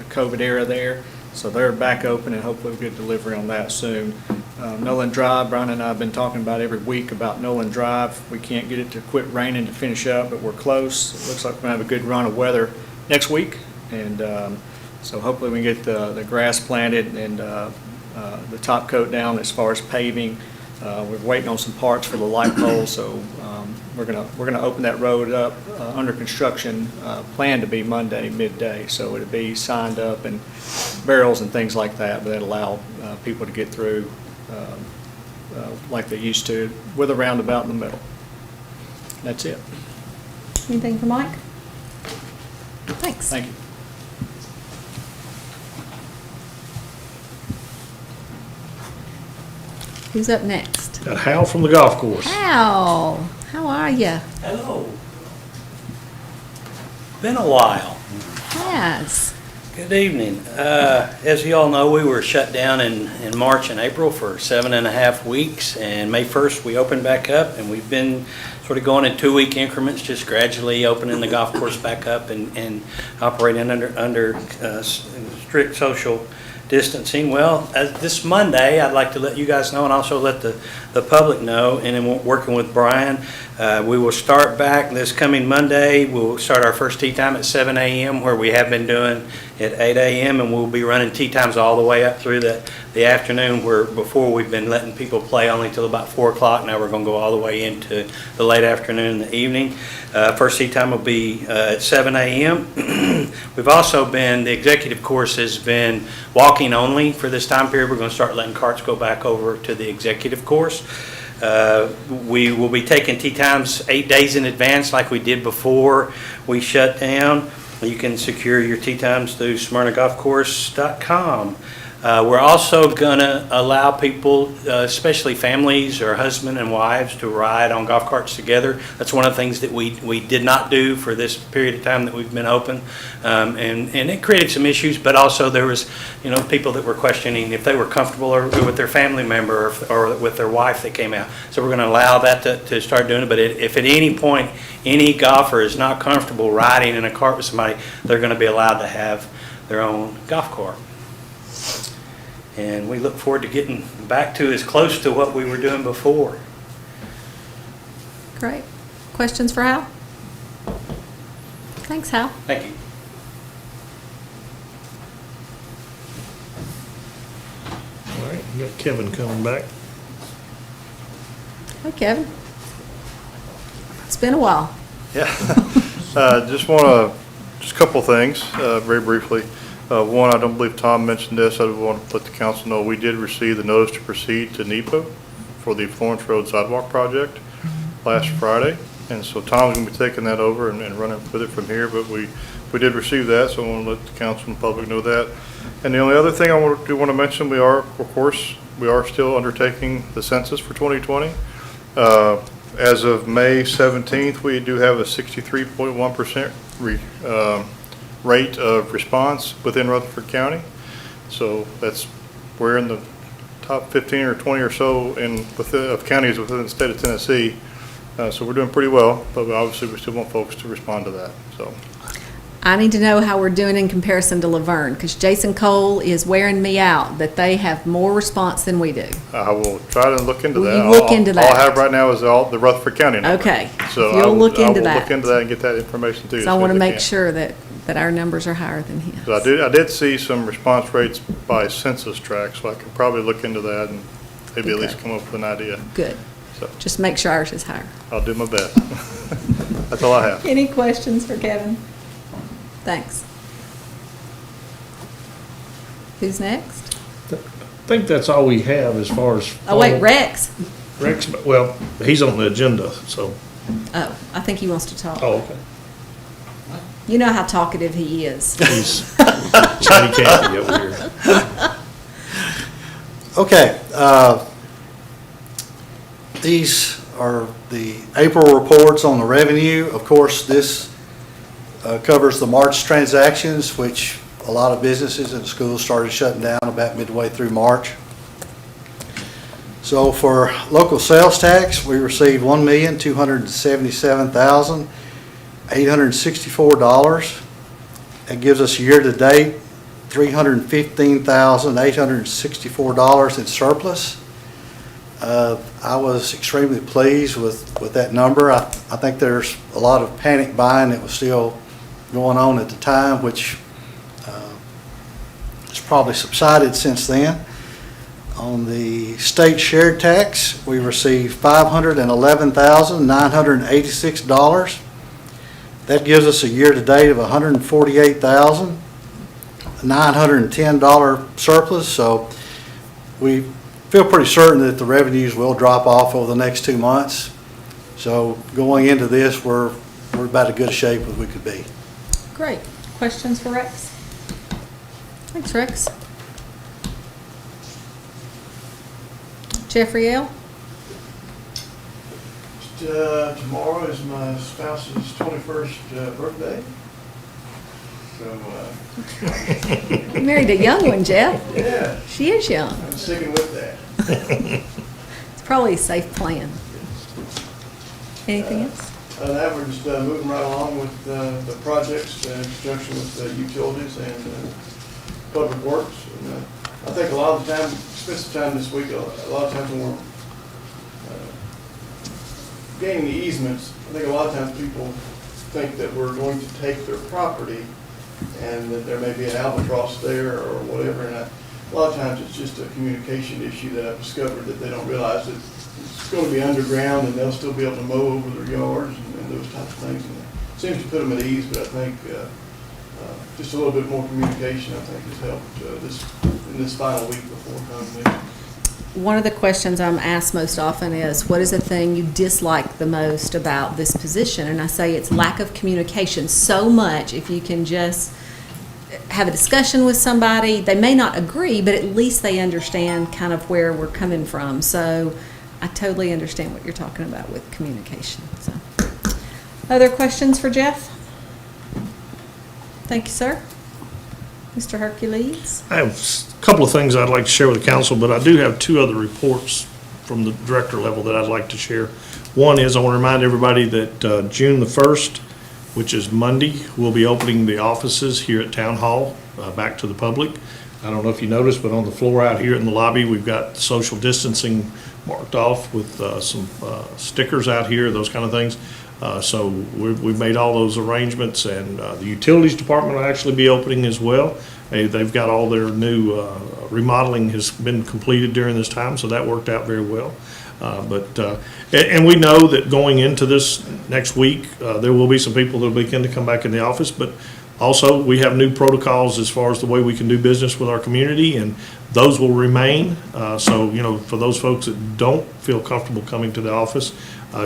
COVID era there. So they're back open, and hopefully we'll get delivery on that soon. Nolan Drive, Brian and I have been talking about every week about Nolan Drive. We can't get it to quit raining to finish up, but we're close. It looks like we're going to have a good run of weather next week. And so hopefully we can get the grass planted and the top coat down as far as paving. We're waiting on some parts for the light pole, so we're gonna open that road up under construction, planned to be Monday midday, so it'll be signed up and barrels and things like that, but that'll allow people to get through like they used to, with a roundabout in the middle. That's it. Anything for Mike? Thanks. Thank you. Who's up next? Got Hal from the golf course. Hal, how are you? Hello. Been a while. Yes. Good evening. As you all know, we were shut down in March and April for 7.5 weeks, and May 1st we opened back up, and we've been sort of going in 2-week increments, just gradually opening the golf course back up and operating under strict social distancing. Well, this Monday, I'd like to let you guys know, and also let the public know, and then working with Brian, we will start back this coming Monday. We'll start our first tee time at 7 a.m. where we have been doing at 8 a.m. and we'll be running tee times all the way up through the afternoon, where before we've been letting people play only till about 4 o'clock. Now we're going to go all the way into the late afternoon and the evening. First tee time will be at 7 a.m. We've also been, the executive course has been walking only for this time period. We're going to start letting carts go back over to the executive course. We will be taking tee times 8 days in advance like we did before we shut down. You can secure your tee times through SmyrnaGolfCourse.com. We're also going to allow people, especially families or husband and wives, to ride on golf carts together. That's one of the things that we did not do for this period of time that we've been open. And it created some issues, but also there was, people that were questioning if they were comfortable or with their family member or with their wife that came out. So we're going to allow that to start doing it. But if at any point any golfer is not comfortable riding in a cart with somebody, they're going to be allowed to have their own golf cart. And we look forward to getting back to as close to what we were doing before. Great. Questions for Hal? Thanks, Hal. Thank you. All right, we got Kevin coming back. Hey, Kevin. It's been a while. Yeah. Just a couple of things, very briefly. One, I don't believe Tom mentioned this. I want to let the council know we did receive the notice to proceed to NEPA for the Florence Road Sidewalk Project last Friday. And so Tom's going to be taking that over and running with it from here. But we did receive that, so I want to let the council and the public know that. And the only other thing I do want to mention, we are still undertaking the census for 2020. As of May 17th, we do have a 63.1% rate of response within Rutherford County. So we're in the top 15 or 20 or so of counties within the state of Tennessee. So we're doing pretty well, but obviously we still want folks to respond to that. So I need to know how we're doing in comparison to Laverne, because Jason Cole is wearing me out, that they have more response than we do. I will try to look into Will that. you look into All I that? have right now is all the Rutherford County number. Okay. So If you'll look into I will that. look into that and get that information to you. So I want to make sure that our numbers are higher than his. So I did see some response rates by census tract, so I can probably look into that and maybe at least Okay. come up with an idea. Good. So Just make sure ours is higher. I'll do my best. That's all I have. Any questions for Kevin? Thanks. Who's next? I think that's all we have as far as. Oh, wait, Rex. Rex, well, he's on the agenda, so. Oh, I think he wants to talk. Oh, okay. You know how talkative he is. He's Johnny Cathy over here. Okay, these are the April reports on the revenue. Of course, this covers the March transactions, which a lot of businesses and schools started shutting down about midway through March. So for local sales tax, we received $1,277,864. That gives us year-to-date $315,864 in surplus. I was extremely pleased with that number. I think there's a lot of panic buying that was still going on at the time, which has probably subsided since then. On the state shared tax, we received $511,986. That gives us a year-to-date of $148,910 surplus, so we feel pretty certain that the revenues will drop off over the next 2 months. So going into this, we're about as good a shape as we could be. Great. Questions for Rex? Thanks, Rex. Jeffrey L. Tomorrow is my spouse's 21st birthday. So, You married a young one, Jeff. yeah, She is young. I'm sticking with that. It's probably a safe plan. Anything else? That we're just moving right along with the projects in conjunction with the utilities and public works. And, I think a lot of the time, spent some time this week, a lot of times when we're gaining the easements, I think a lot of times people think that we're going to take their property and that there may be an albatross there or whatever. And a lot of times it's just a communication issue that I've discovered, that they don't realize that it's going to be underground and they'll still be able to mow over their yards and those types of things. And it seems to put them at ease, but I think just a little bit more communication, I think, has helped in this final week before condemnation. One of the questions I'm asked most often is, what is the thing you dislike the most about this position? And I say it's lack of communication. So much, if you can just have a discussion with somebody, they may not agree, but at least they understand kind of where we're coming from. So I totally understand what you're talking about with communication. So, other questions for Jeff? Thank you, sir. Mr. Hercules? I have a couple of things I'd like to share with the council, but I do have two other reports from the director level that I'd like to share. One is I want to remind everybody that June the 1st, which is Monday, we'll be opening the offices here at Town Hall back to the public. I don't know if you noticed, but on the floor out here in the lobby, we've got social distancing marked off with some stickers out here, those kind of things. So we've made all those arrangements, and the utilities department will actually be opening as well. They've got all their new remodeling has been completed during this time, so that worked out very well. And we know that going into this next week, there will be some people that will begin to come back in the office, but also we have new protocols as far as the way we can do business with our community, and those will remain. So, for those folks that don't feel comfortable coming to the office,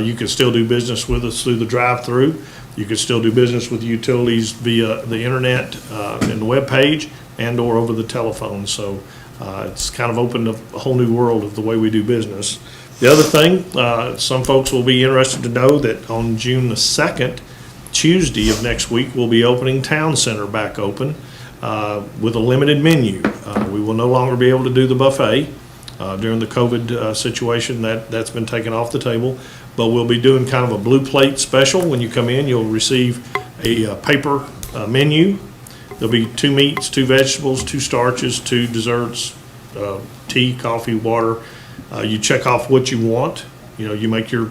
you can still do business with us through the drive-through. You can still do business with utilities via the internet and the web page and or over the telephone. So it's kind of opened up a whole new world of the way we do business. The other thing, some folks will be interested to know that on June the 2nd, Tuesday of next week, we'll be opening Town Center back open with a limited menu. We will no longer be able to do the buffet. During the COVID situation, that's been taken off the table. But we'll be doing kind of a blue plate special. When you come in, you'll receive a paper menu. There'll be 2 meats, 2 vegetables, 2 starches, 2 desserts, tea, coffee, water. You check off what you want. You know, you make your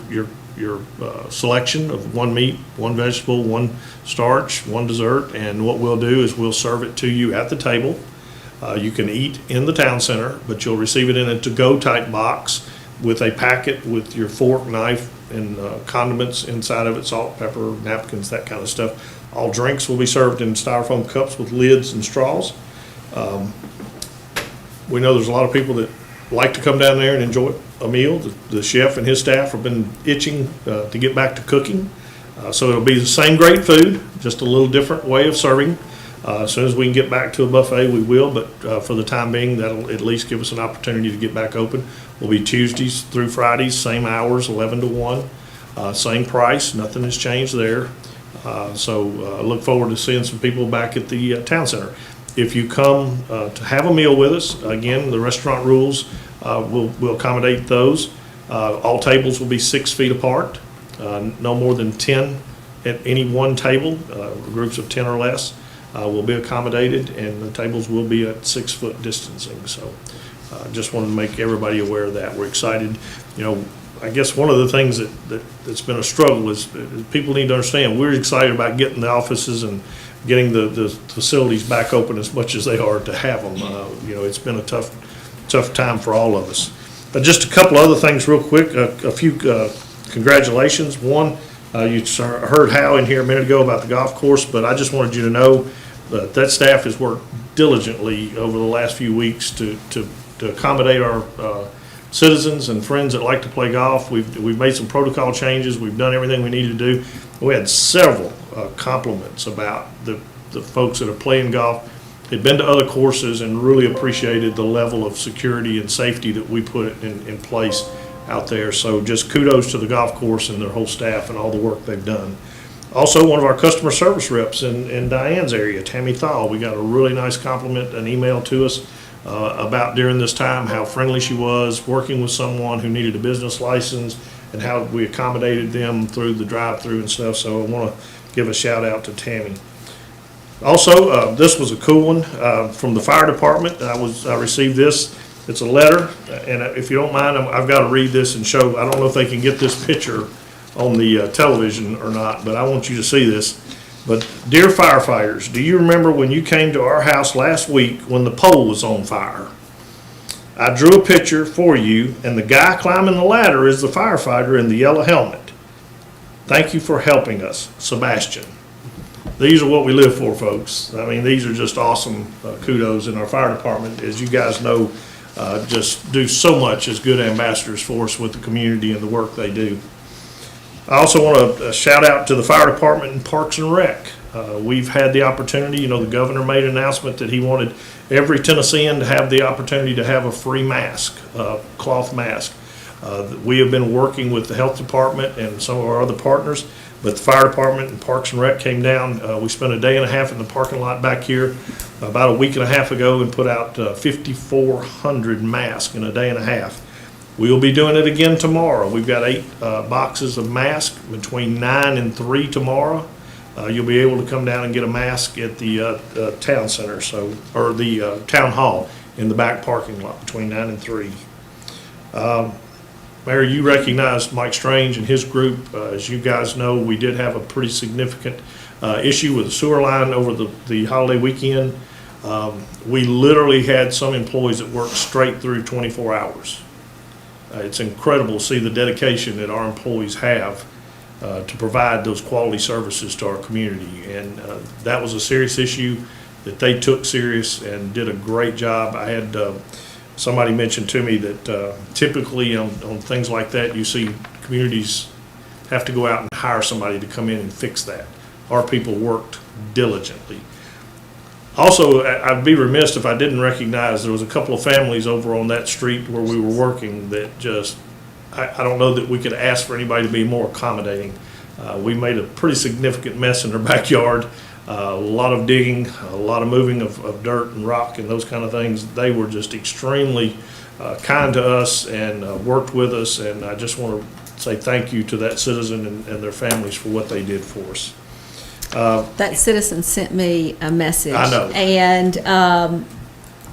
selection of 1 meat, 1 vegetable, 1 starch, 1 dessert, and what we'll do is we'll serve it to you at the table. You can eat in the town center, but you'll receive it in a to-go type box with a packet with your fork, knife, and condiments inside of it, salt, pepper, napkins, that kind of stuff. All drinks will be served in styrofoam cups with lids and straws. We know there's a lot of people that like to come down there and enjoy a meal. The chef and his staff have been itching to get back to cooking. So it'll be the same great food, just a little different way of serving. As soon as we can get back to a buffet, we will, but for the time being, that'll at least give us an opportunity to get back open. We'll be Tuesdays through Fridays, same hours, 11 to 1, same price, nothing has changed there. So look forward to seeing some people back at the town center. If you come to have a meal with us, again, the restaurant rules will accommodate those. All tables will be 6 feet apart, no more than 10 at any one table, groups of 10 or less. Will be accommodated, and the tables will be at 6-foot distancing. So just wanted to make everybody aware of that. We're excited. You know, I guess one of the things that's been a struggle is people need to understand we're excited about getting the offices and getting the facilities back open as much as they are to have them. You know, it's been a tough time for all of us. But just a couple other things real quick, a few congratulations. One, you heard Hal in here a minute ago about the golf course, but I just wanted you to know that staff has worked diligently over the last few weeks to accommodate our citizens and friends that like to play golf. We've made some protocol changes. We've done everything we needed to do. We had several compliments about the folks that are playing golf. They've been to other courses and really appreciated the level of security and safety that we put in place out there. So just kudos to the golf course and their whole staff and all the work they've done. Also, one of our customer service reps in Diane's area, Tammy Thal, we got a really nice compliment, an email to us about during this time how friendly she was working with someone who needed a business license and how we accommodated them through the drive-through and stuff. So I want to give a shout out to Tammy. Also, this was a cool one from the fire department. I received this. It's a letter, and if you don't mind, I've got to read this and show. I don't know if they can get this picture on the television or not, but I want you to see this. But dear firefighters, do you remember when you came to our house last week when the pole was on fire? I drew a picture for you, and the guy climbing the ladder is the firefighter in the yellow helmet. Thank you for helping us, Sebastian. These are what we live for, folks. I mean, these are just awesome kudos in our fire department. As you guys know, just do so much as good ambassadors for us with the community and the work they do. I also want to shout out to the fire department and Parks and Rec. We've had the opportunity, you know, the governor made an announcement that he wanted every Tennessean to have the opportunity to have a free mask, cloth mask. We have been working with the health department and some of our other partners, but the fire department and Parks and Rec came down. We spent a day and a half in the parking lot back here about a week and a half ago and put out 5,400 masks in a day and a half. We'll be doing it again tomorrow. We've got 8 boxes of masks between 9 and 3 tomorrow. You'll be able to come down and get a mask at the town center, or the town hall in the back parking lot between 9 and 3. Mayor, you recognized Mike Strange and his group. As you guys know, we did have a pretty significant issue with the sewer line over the holiday weekend. We literally had some employees that worked straight through 24 hours. It's incredible to see the dedication that our employees have to provide those quality services to our community. And that was a serious issue that they took serious and did a great job. I had somebody mentioned to me that typically on things like that, you see communities have to go out and hire somebody to come in and fix that. Our people worked diligently. Also, I'd be remiss if I didn't recognize there was a couple of families over on that street where we were working that just, I don't know that we could ask for anybody to be more accommodating. We made a pretty significant mess in their backyard, a lot of digging, a lot of moving of dirt and rock and those kind of things. They were just extremely kind to us and worked with us, and I just want to say thank you to that citizen and their families for what they did for us. That citizen sent me a message. I know. And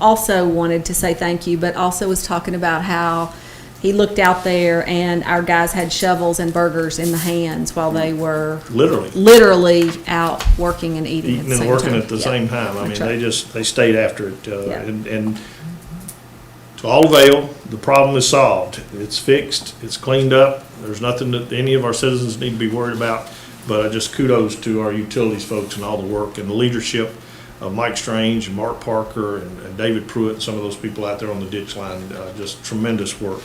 also wanted to say thank you, but also was talking about how he looked out there and our guys had shovels and burgers in the hands while they were literally out working and eating at the Eating same and working time. at the Yeah. same time. I mean, That's right. they stayed after it. Yeah. And to all avail, the problem is solved. It's fixed, it's cleaned up. There's nothing that any of our citizens need to be worried about. But just kudos to our utilities folks and all the work and the leadership of Mike Strange and Mark Parker and David Pruitt, and some of those people out there on the ditch line, just tremendous work.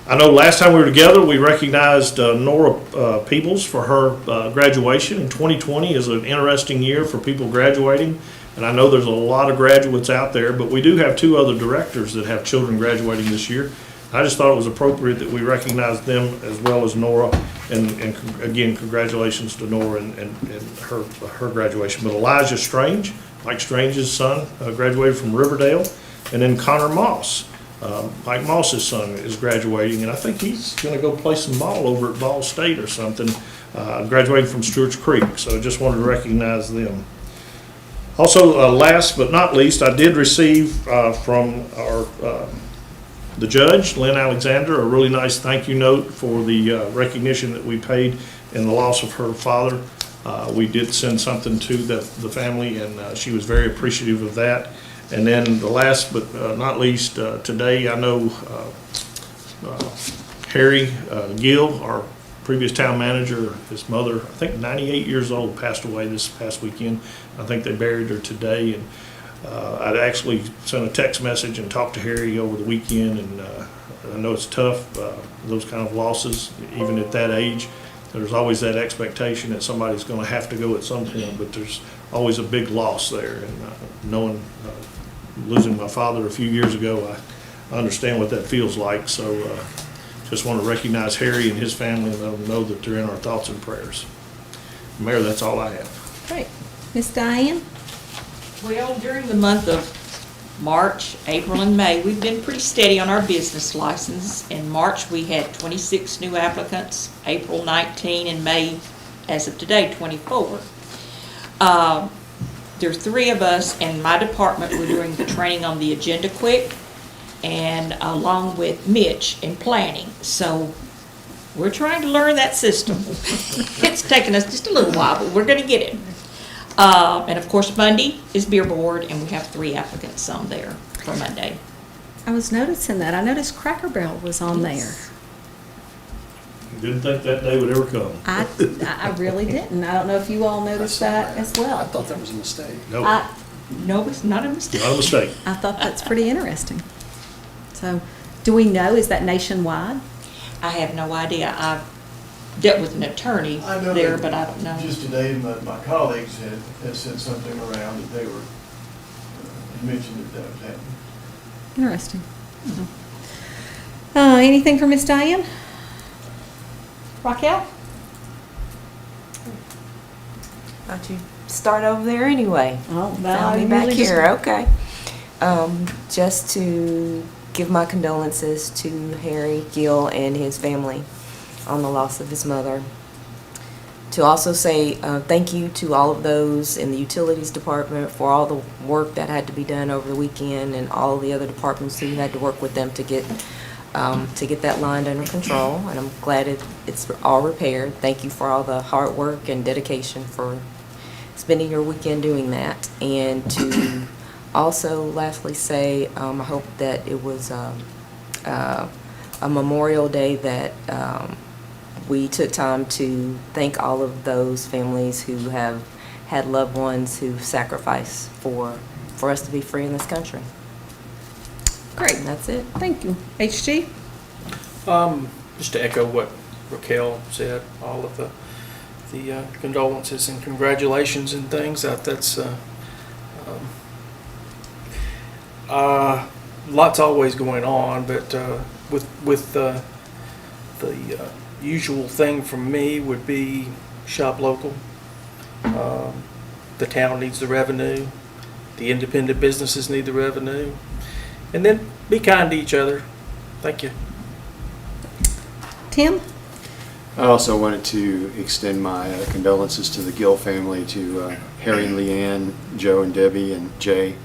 I know last time we were together, we recognized Nora Peebles for her graduation. And 2020 is an interesting year for people graduating. And I know there's a lot of graduates out there, but we do have 2 other directors that have children graduating this year. I just thought it was appropriate that we recognize them as well as Nora. And again, congratulations to Nora and her graduation. But Elijah Strange, Mike Strange's son, graduated from Riverdale. And then Connor Moss, Mike Moss's son, is graduating. And I think he's going to go play some ball over at Ball State or something, graduating from Stewart's Creek. So I just wanted to recognize them. Also, last but not least, I did receive from the judge, Lynn Alexander, a really nice thank you note for the recognition that we paid in the loss of her father. We did send something to the family, and she was very appreciative of that. And then the last but not least, today I know Harry Gill, our previous town manager, his mother, I think 98 years old, passed away this past weekend. I think they buried her today. And I'd actually sent a text message and talked to Harry over the weekend, and I know it's tough, those kind of losses, even at that age. There's always that expectation that somebody's going to have to go at some point, but there's always a big loss there. And losing my father a few years ago, I understand what that feels like. So just want to recognize Harry and his family and let them know that they're in our thoughts and prayers. Mayor, that's all I have. Great. Miss Diane? Well, during the month of March, April, and May, we've been pretty steady on our business license. In March, we had 26 new applicants, April 19, and May, as of today, 24. There's 3 of us in my department. We're doing the training on the agenda quick, and along with Mitch in planning. So we're trying to learn that system. It's taken us just a little while, but we're going to get it. And of course, Monday is beer board, and we have 3 applicants on there for Monday. I was noticing that. I noticed Cracker Barrel was on there. Didn't think that day would ever come. I really didn't. I don't know if you all noticed that as well. I thought that was a mistake. No, No, it's not a mistake. not a mistake. I thought that's pretty interesting. So, do we know, is that nationwide? I have no idea. I've dealt with an attorney I know there, that but I don't know. Just today, my colleagues had sent something around that they were, had mentioned that was happening. Interesting. Anything for Miss Diane? Rockwell? Thought you'd start over there anyway. Oh, Found me back here, okay. Just to give my condolences to Harry Gill and his family on the loss of his mother. To also say thank you to all of those in the utilities department for all the work that had to be done over the weekend, and all the other departments who had to work with them to get that line under control. And I'm glad it's all repaired. Thank you for all the hard work and dedication for spending your weekend doing that. And to also lastly say, I hope that it was a Memorial Day that we took time to thank all of those families who have had loved ones who've sacrificed for us to be free in this country. Great. And that's it. Thank you. HG? Just to echo what Raquel said, all of the condolences and congratulations and things. That's lots always going on, but with the usual thing from me would be shop local. The town needs the revenue. The independent businesses need the revenue. And then be kind to each other. Thank you. Tim? I also wanted to extend my condolences to the Gill family, to Harry and Leanne, Joe and Debbie and Jay.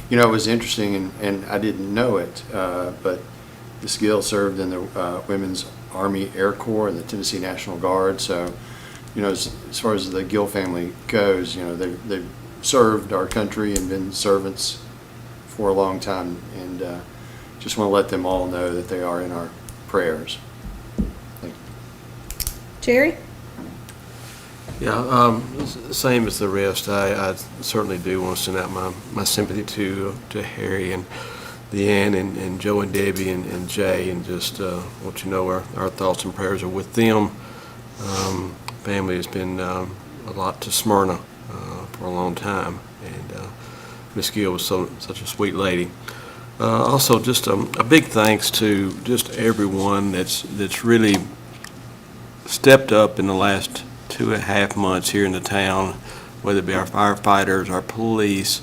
You know, it was interesting, and I didn't know it, but Ms. Gill served in the Women's Army Air Corps and the Tennessee National Guard. So, you know, as far as the Gill family goes, you know, they've served our country and been servants for a long time, and just want to let them all know that they are in our prayers. Thank you. Jerry? Yeah, same as the rest. I certainly do want to send out my sympathy to Harry and Leanne and Joe and Debbie and Jay, and just want you to know our thoughts and prayers are with them. Family has been a lot to Smyrna for a long time, and Miss Gill was such a sweet lady. Also, just a big thanks to just everyone that's really stepped up in the last 2.5 months here in the town, whether it be our firefighters, our police.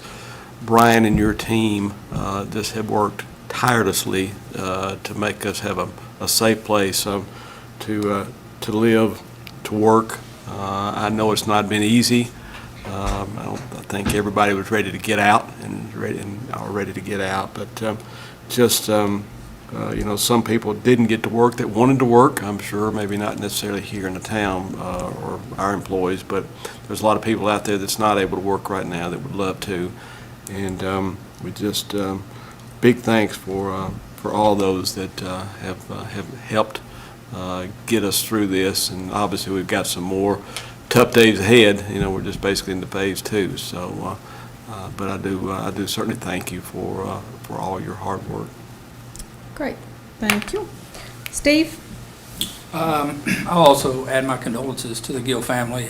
Brian and your team just have worked tirelessly to make us have a safe place to live, to work. I know it's not been easy. I think everybody was ready to get out and ready to get out, but just you know, some people didn't get to work that wanted to work. I'm sure maybe not necessarily here in the town or our employees, but there's a lot of people out there that's not able to work right now that would love to. And we just big thanks for all those that have helped get us through this. And obviously we've got some more tough days ahead. You know, we're just basically into phase 2. So, but I do certainly thank you for all your hard work. Great, thank you. Steve? I'll also add my condolences to the Gill family.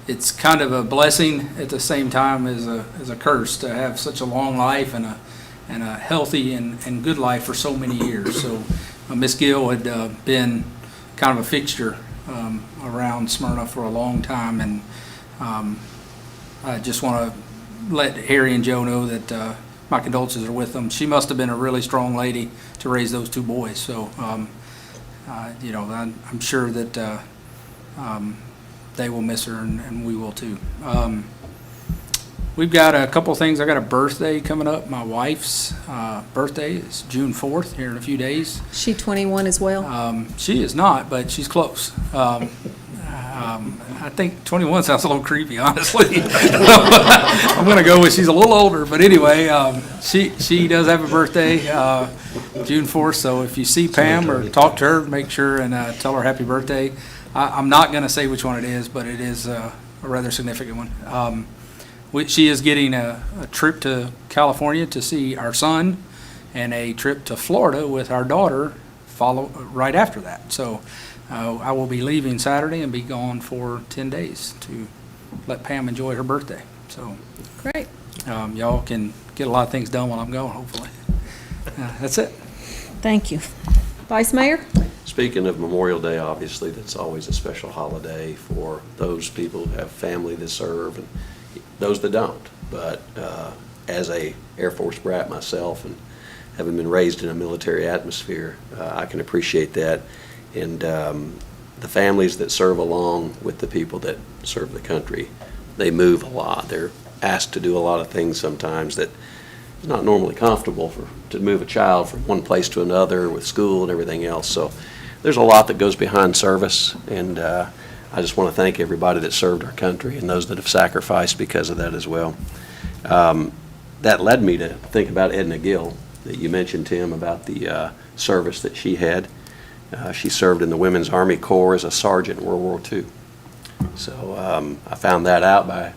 It's kind of a blessing at the same time as a curse to have such a long life and a healthy and good life for so many years. So Miss Gill had been kind of a fixture around Smyrna for a long time, and I just want to let Harry and Joe know that my condolences are with them. She must have been a really strong lady to raise those 2 boys. So, you know, I'm sure that they will miss her, and we will too. We've got a couple things. I got a birthday coming up. My wife's birthday is June 4th, here in a few days. She 21 as well? She is not, but she's close. I think 21 sounds a little creepy, honestly. I'm going to go with she's a little older, but anyway, she does have a birthday, June 4th, so if you see Pam or talk to her, make sure and tell her happy birthday. I'm not going to say which one it is, but it is a rather significant one. She is getting a trip to California to see our son, and a trip to Florida with our daughter right after that. So I will be leaving Saturday and be gone for 10 days to let Pam enjoy her birthday. So Great. Y'all can get a lot of things done while I'm gone, hopefully. That's it. Thank you. Vice Mayor? Speaking of Memorial Day, obviously, that's always a special holiday for those people who have family that serve and those that don't. But as a Air Force brat myself, and having been raised in a military atmosphere, I can appreciate that. And the families that serve along with the people that serve the country, they move a lot. They're asked to do a lot of things sometimes that is not normally comfortable to move a child from one place to another with school and everything else. So there's a lot that goes behind service, and I just want to thank everybody that served our country and those that have sacrificed because of that as well. That led me to think about Edna Gill, that you mentioned, Tim, about the service that she had. She served in the Women's Army Corps as a sergeant in World War II. So I found that out by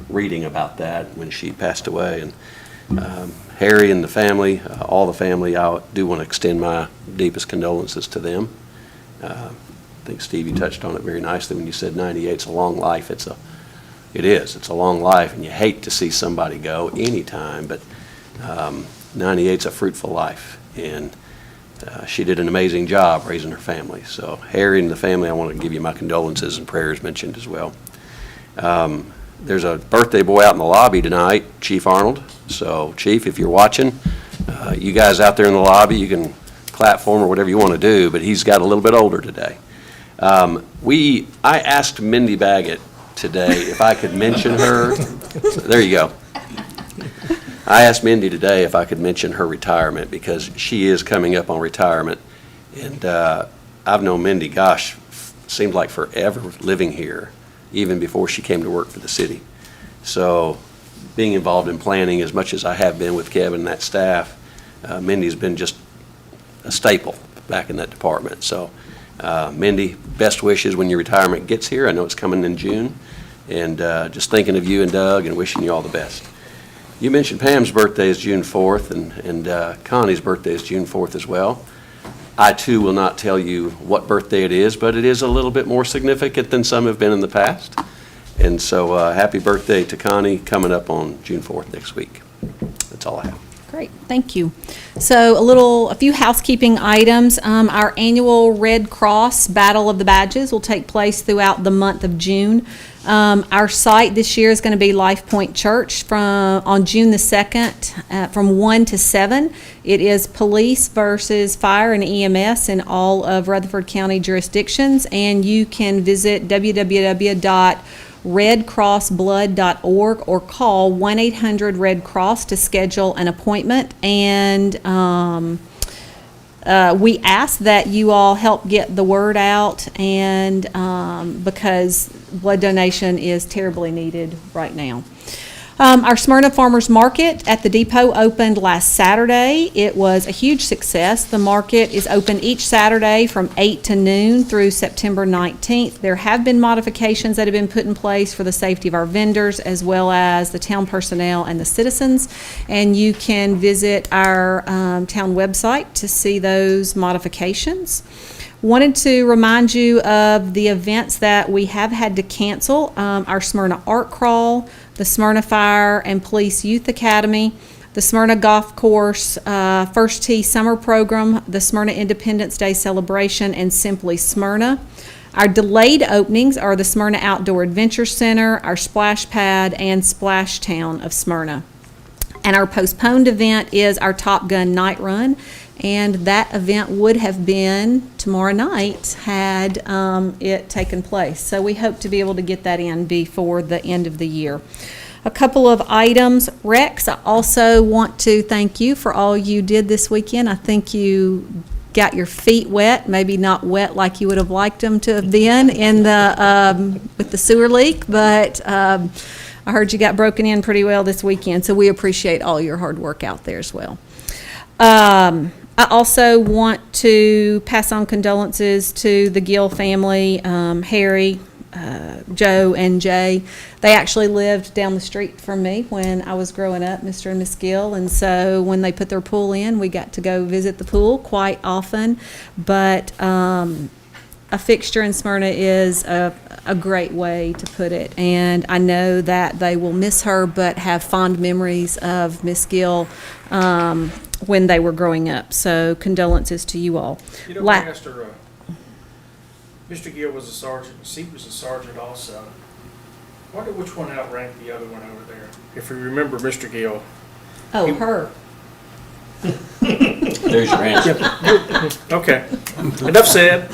reading about that when she passed away. And Harry and the family, all the family, I do want to extend my deepest condolences to them. I think, Steve, you touched on it very nicely when you said 98's a long life. It's a long life, and you hate to see somebody go anytime, but 98's a fruitful life, and she did an amazing job raising her family. So Harry and the family, I want to give you my condolences and prayers mentioned as well. There's a birthday boy out in the lobby tonight, Chief Arnold. So Chief, if you're watching, you guys out there in the lobby, you can platform or whatever you want to do, but he's got a little bit older today. I asked Mindy Baggett today if I could mention her. There you go. I asked Mindy today if I could mention her retirement because she is coming up on retirement. And I've known Mindy, gosh, seemed like forever living here, even before she came to work for the city. So being involved in planning as much as I have been with Kevin and that staff, Mindy's been just a staple back in that department. So Mindy, best wishes when your retirement gets here. I know it's coming in June. And just thinking of you and Doug and wishing you all the best. You mentioned Pam's birthday is June 4th, and Connie's birthday is June 4th as well. I, too, will not tell you what birthday it is, but it is a little bit more significant than some have been in the past. And so happy birthday to Connie coming up on June 4th next week. That's all I have. Great, thank you. So a few housekeeping items. Our annual Red Cross Battle of the Badges will take place throughout the month of June. Our site this year is going to be Life Point Church on June the 2nd from 1 to 7. It is police versus fire and EMS in all of Rutherford County jurisdictions, and you can visit www.redcrossblood.org or call 1-800-RED-CROSS to schedule an appointment. And we ask that you all help get the word out, and because blood donation is terribly needed right now. Our Smyrna Farmers Market at the Depot opened last Saturday. It was a huge success. The market is open each Saturday from 8 to noon through September 19th. There have been modifications that have been put in place for the safety of our vendors as well as the town personnel and the citizens. And you can visit our town website to see those modifications. Wanted to remind you of the events that we have had to cancel. Our Smyrna Art Crawl, the Smyrna Fire and Police Youth Academy, the Smyrna Golf Course First Tee Summer Program, the Smyrna Independence Day Celebration, and Simply Smyrna. Our delayed openings are the Smyrna Outdoor Adventure Center, our Splash Pad, and Splash Town of Smyrna. And our postponed event is our Top Gun Night Run, and that event would have been tomorrow night had it taken place. So we hope to be able to get that in before the end of the year. A couple of items. Rex, I also want to thank you for all you did this weekend. I think you got your feet wet, maybe not wet like you would have liked them to have been in the with the sewer leak, but I heard you got broken in pretty well this weekend, so we appreciate all your hard work out there as well. I also want to pass on condolences to the Gill family, Harry, Joe, and Jay. They actually lived down the street from me when I was growing up, Mr. and Miss Gill, and so when they put their pool in, we got to go visit the pool quite often. But a fixture in Smyrna is a great way to put it, and I know that they will miss her but have fond memories of Miss Gill when they were growing up. So condolences to you all. You know, we asked her, Mr. Gill was a sergeant, she was a sergeant also. I wonder which one outranked the other one over there. If you remember Mr. Gill. Oh, her. There's your answer. Okay, enough said.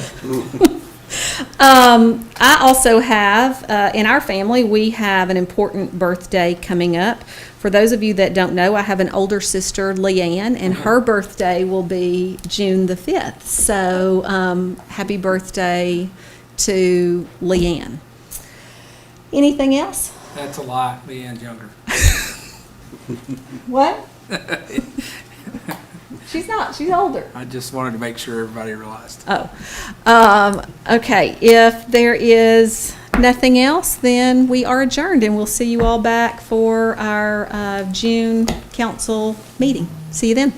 I also have, in our family, we have an important birthday coming up. For those of you that don't know, I have an older sister, Leanne, and her birthday will be June the 5th. So happy birthday to Leanne. Anything else? That's a lie. Leanne's younger. What? She's not. She's older. I just wanted to make sure everybody realized. Oh. Okay. If there is nothing else, then we are adjourned, and we'll see you all back for our June council meeting. See you then.